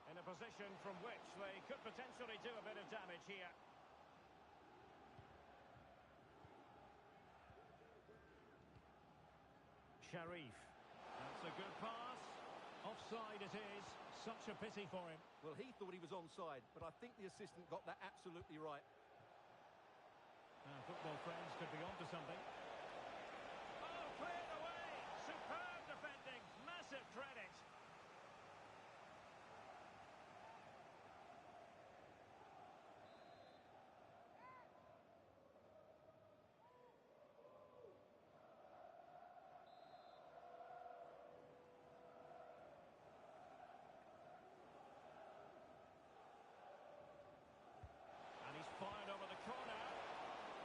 A: In a position from which they could potentially do a bit of damage here. Sharif. That's a good pass. Offside it is. Such a pity for him.
B: Well, he thought he was onside, but I think the assistant got that absolutely right.
A: Football friends could be onto something. Oh, cleared away. Superb defending. Massive credit. Fired over the corner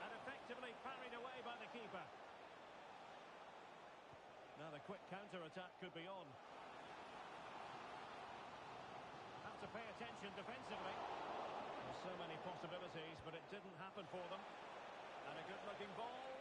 A: and effectively parried away by the keeper. Now the quick counter-attack could be on. Have to pay attention defensively. There's so many possibilities, but it didn't happen for them. And a good-looking ball.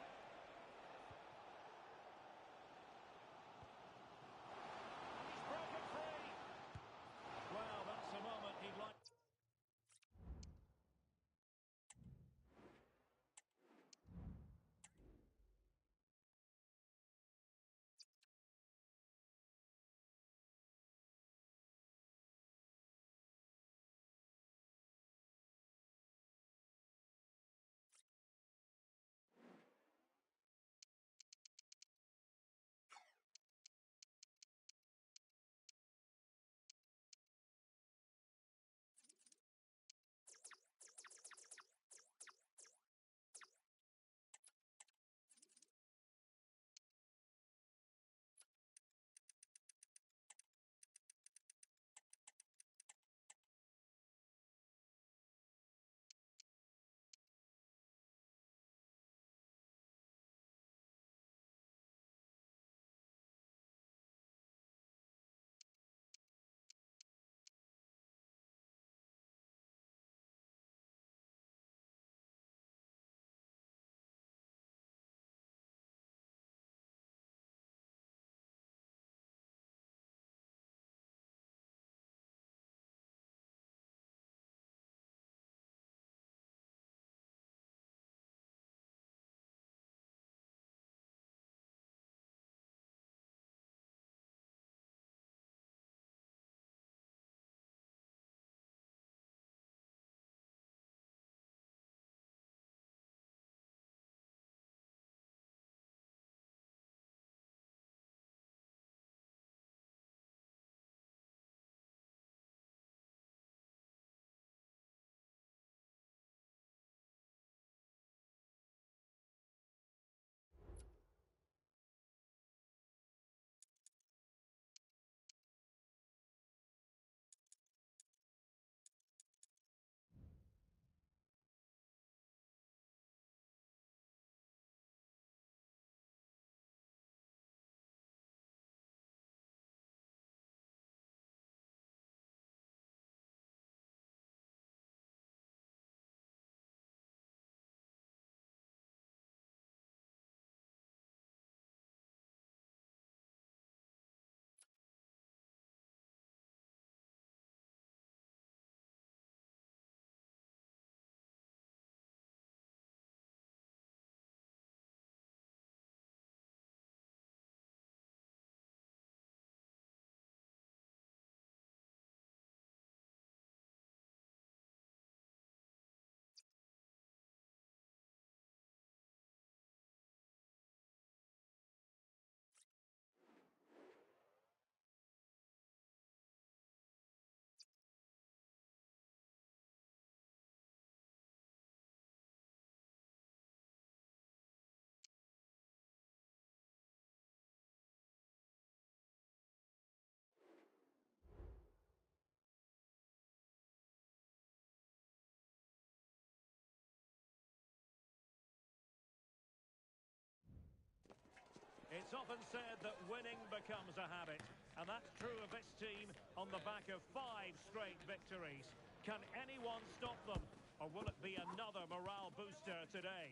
A: It's often said that winning becomes a habit, and that's true of this team on the back of 5 straight victories. Can anyone stop them, or will it be another morale booster today?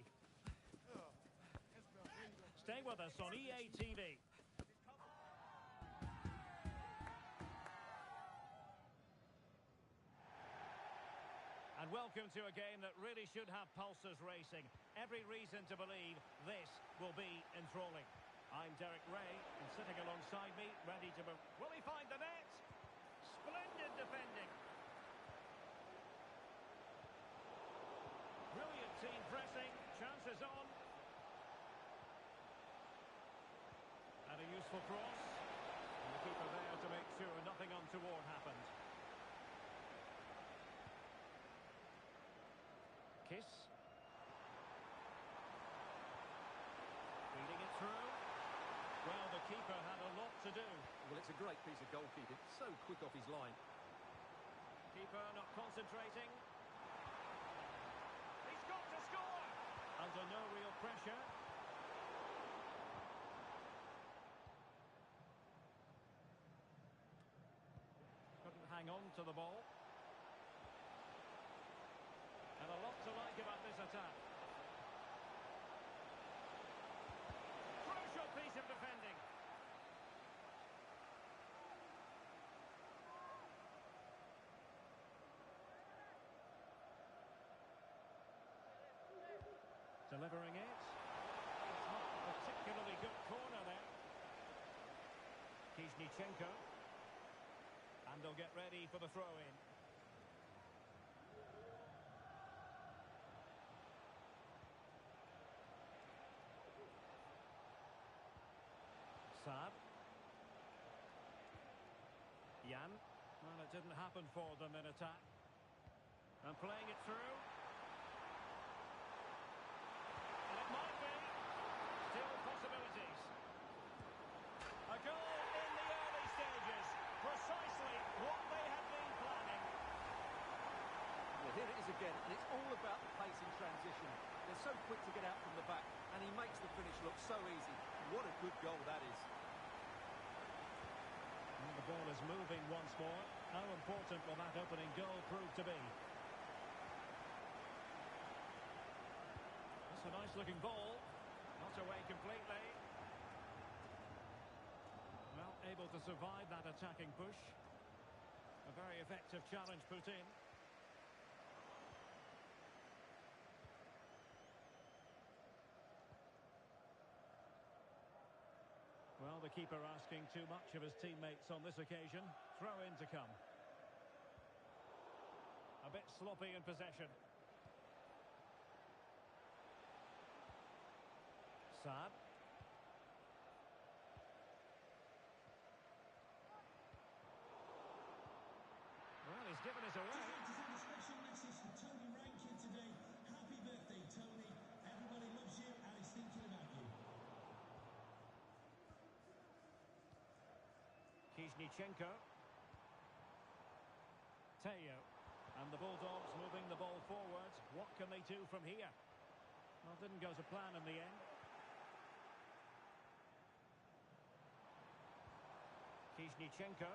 A: Stay with us on EA TV. And welcome to a game that really should have pulses racing. Every reason to believe this will be enthralling. I'm Derek Ray, and sitting alongside me, ready to move. Will he find the net? Splendid defending. Brilliant team pressing. Chances on. And a useful cross. And the keeper there to make sure nothing untoward happened. Kiss. Feeding it through. Well, the keeper had a lot to do.
B: Well, it's a great piece of goalkeeping. So quick off his line.
A: Keeper not concentrating. He's got to score! Under no real pressure. Couldn't hang on to the ball. And a lot to like about this attack. Crucial piece of defending. Delivering it. It's not a particularly good corner there. Kiznichenko. And they'll get ready for the throw-in. Saab. Jan. Well, it didn't happen for them in attack. And playing it through. And it might be. Still possibilities. A goal in the early stages. Precisely what they had been planning.
B: Well, here it is again, and it's all about the pace in transition. They're so quick to get out from the back, and he makes the finish look so easy. What a good goal that is.
A: And the ball is moving once more. How important will that opening goal prove to be? That's a nice-looking ball. Not away completely. Well, able to survive that attacking push. A very effective challenge put in. Well, the keeper asking too much of his teammates on this occasion. Throw in to come. A bit sloppy in possession. Saab. Well, he's given us away.
C: Just like to send a special message to Tony Rankin today. Happy birthday, Tony. Everybody loves you and is thinking about you.
A: Kiznichenko. Teo. And the Bulldogs moving the ball forward. What can they do from here? Well, didn't go to plan in the end. Kiznichenko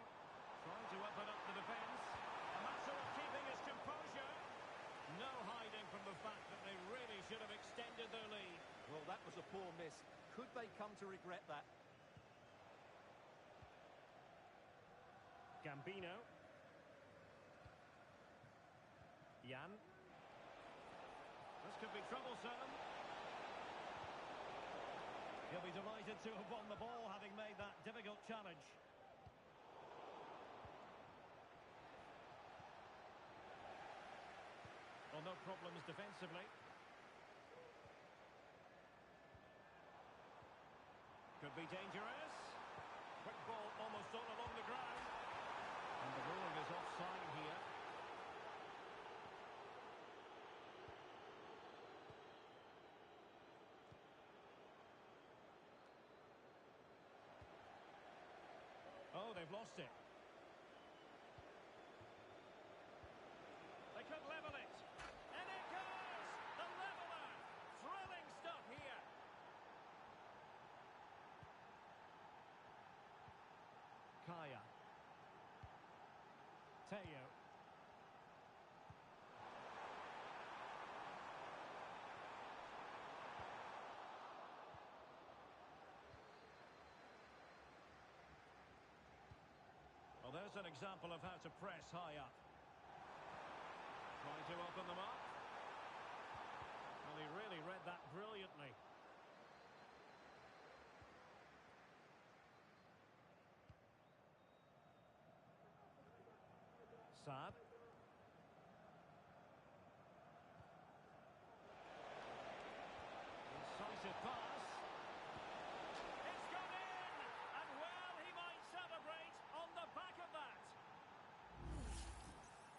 A: trying to open up the defence. A matter of keeping his composure. No hiding from the fact that they really should have extended their lead.
B: Well, that was a poor miss. Could they come to regret that?
A: Gambino. Jan. This could be troublesome. He'll be delighted to have won the ball, having made that difficult challenge. Well, no problems defensively. Could be dangerous. Quick ball almost all along the ground. And the ruling is offside here. Oh, they've lost it. They could level it. And it goes! The leveller! Thrilling stuff here. Teo. Well, there's an example of how to press high up. Trying to open them up. Well, he really read that brilliantly. Saad. Incisive pass. It's gone in! And well, he might celebrate on the back of that.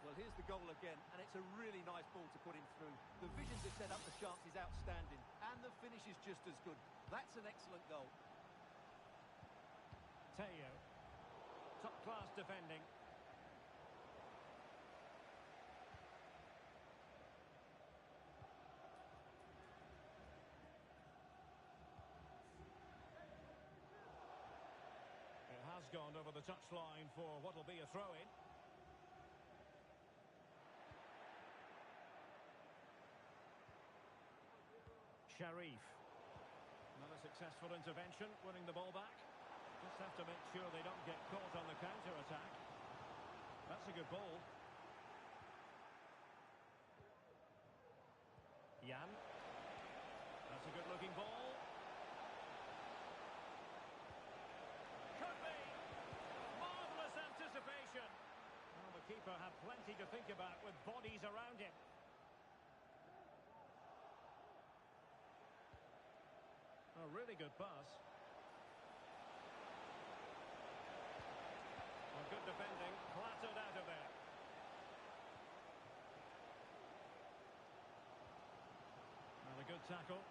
B: Well, here's the goal again, and it's a really nice ball to put him through. The vision to set up the chance is outstanding, and the finish is just as good. That's an excellent goal.
A: Teo. Top-class defending. It has gone over the touchline for what will be a throw-in. Sharif. Not a successful intervention, winning the ball back. Just have to make sure they don't get caught on the counter-attack. That's a good ball. Jan. That's a good-looking ball. Could be. Marvellous anticipation. Well, the keeper had plenty to think about with bodies around him. A really good pass. Well, good defending, clattered out of there. Well, a good tackle.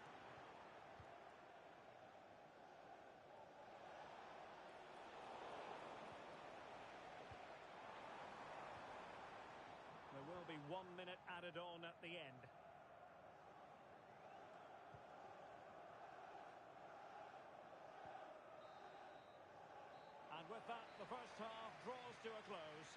A: There will be 1 minute added on at the end. And with that, the first half draws to a close.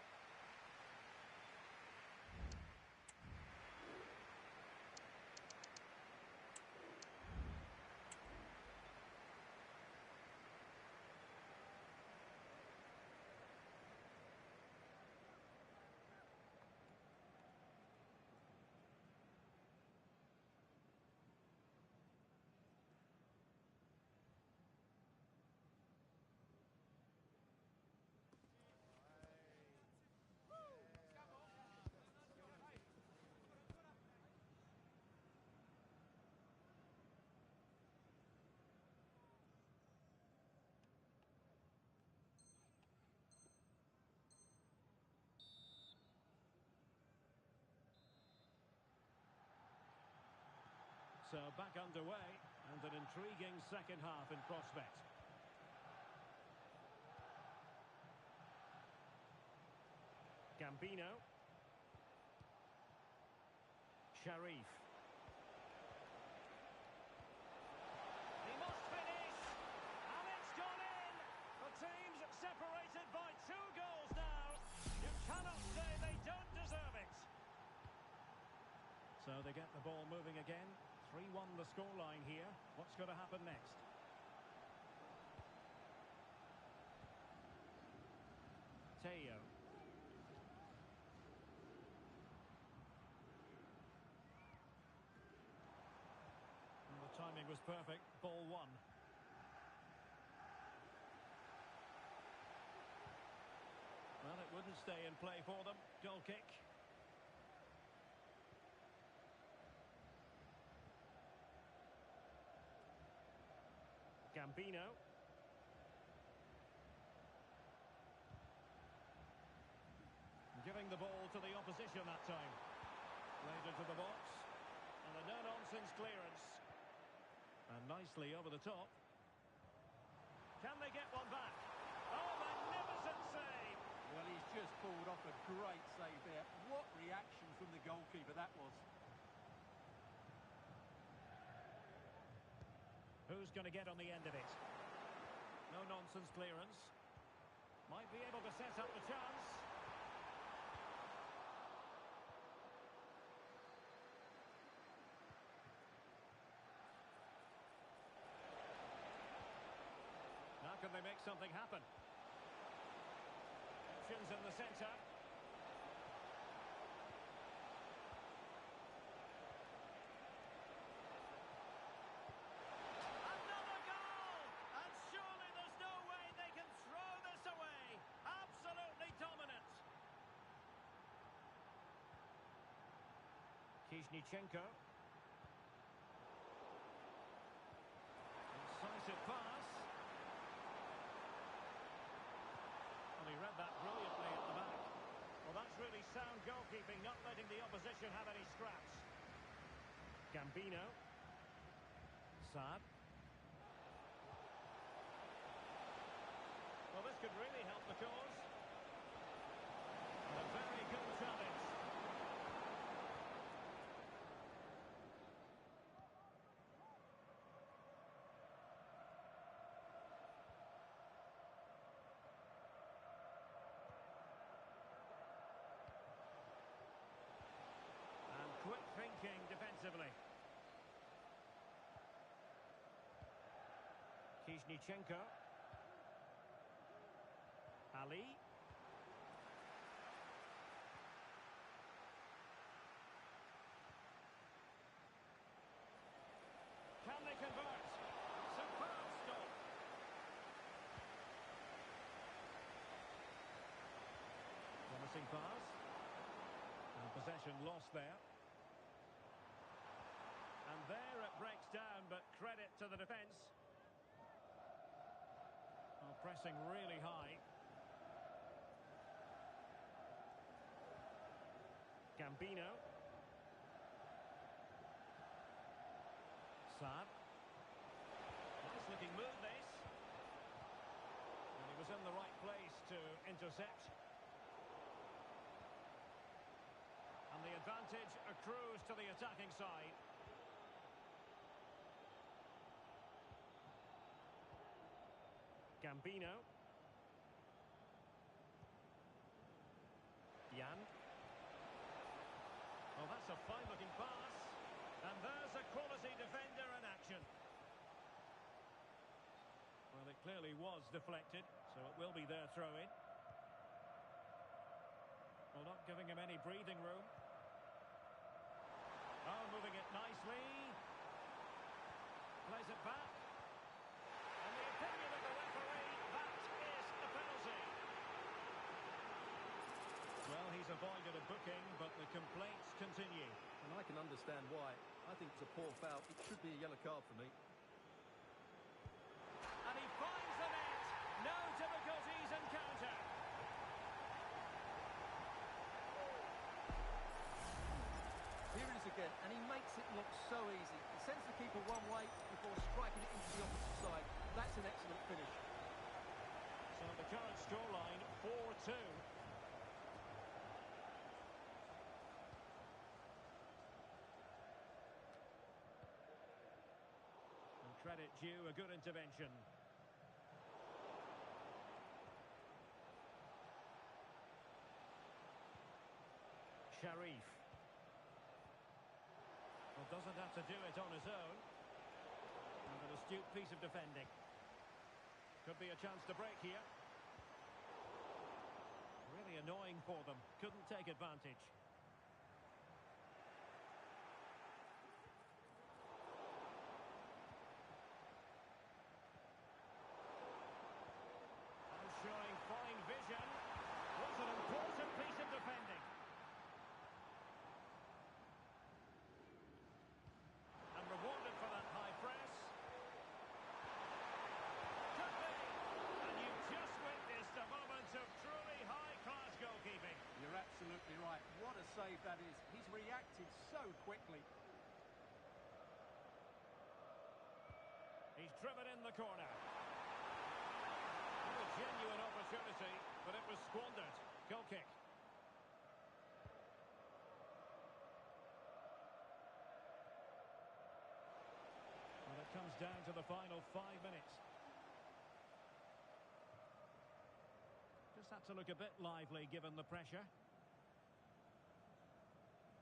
A: So back underway, and an intriguing second half in prospect. Gambino. Sharif. He must finish! And it's gone in! The team's separated by 2 goals now. You cannot say they don't deserve it. So they get the ball moving again. 3-1 the scoreline here. What's going to happen next? Teo. And the timing was perfect. Ball 1. Well, it wouldn't stay in play for them. Goal kick. Gambino. Giving the ball to the opposition that time. Played into the box. And a no-nonsense clearance. And nicely over the top. Can they get one back? Oh, magnificent save!
B: Well, he's just pulled off a great save there. What reaction from the goalkeeper that was.
A: Who's going to get on the end of it? No-nonsense clearance. Might be able to set up the chance. can they make something happen? Options in the centre. Another goal! And surely there's no way they can throw this away. Absolutely dominant. Kizhnichenko. Incisive pass. Well, he read that brilliantly at the back. Well, that's really sound goalkeeping, not letting the opposition have any scraps. Gambino. Saad. Well, this could really help the cause. A very good challenge. And quick thinking defensively. Kizhnichenko. Ali. Can they convert? Superb stop. Promising pass. And possession lost there. And there it breaks down, but credit to the defence. Well, pressing really high. Gambino. Saad. Nice looking move this. And he was in the right place to intercept. And the advantage accrues to the attacking side. Gambino. Jan. Oh, that's a fine-looking pass. And there's a quality defender in action. Well, it clearly was deflected, so it will be their throw-in. Well, not giving him any breathing room. Oh, moving it nicely. Plays it back. And the opinion of the referee, that is a penalty. Well, he's avoided a booking, but the complaints continue.
B: And I can understand why. I think it's a poor foul. It should be a yellow card for me.
A: And he finds the net. No difficulties in counter.
B: Here it is again, and he makes it look so easy. He sends the keeper one way before striking it into the opposite side. That's an excellent finish.
A: So the current scoreline, 4-2. And credit due, a good intervention. Sharif. Well, doesn't have to do it on his own. And an astute piece of defending. Could be a chance to break here. Really annoying for them. Couldn't take advantage. And showing fine vision. Was an important piece of defending. And rewarded for that high press. Could be. And you've just witnessed a moment of truly high-class goalkeeping.
B: You're absolutely right. What a save that is. He's reacted so quickly.
A: He's driven in the corner. A genuine opportunity, but it was squandered. Goal kick. Well, it comes down to the final 5 minutes. Just had to look a bit lively given the pressure.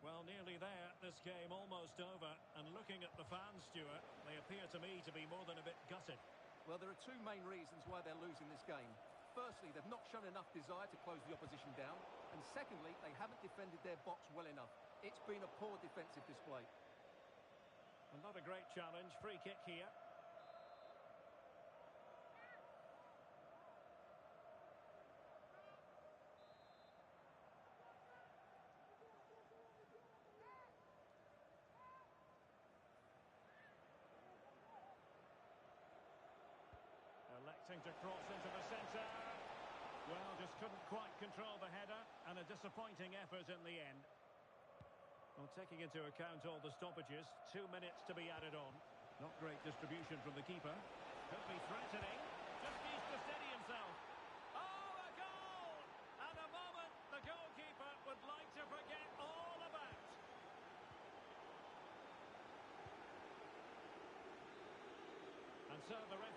A: Well, nearly there. This game almost over. And looking at the fans, Stuart, they appear to me to be more than a bit gutted.
B: Well, there are two main reasons why they're losing this game. Firstly, they've not shown enough desire to close the opposition down. And secondly, they haven't defended their box well enough. It's been a poor defensive display.
A: And not a great challenge. Free kick here. Electing to cross into the centre. Well, just couldn't quite control the header, and a disappointing effort in the end. Well, taking into account all the stoppages, 2 minutes to be added on. Not great distribution from the keeper. Could be threatening. Just needs to steady himself. Oh, a goal! And a moment the goalkeeper would like to forget all about. And so the referee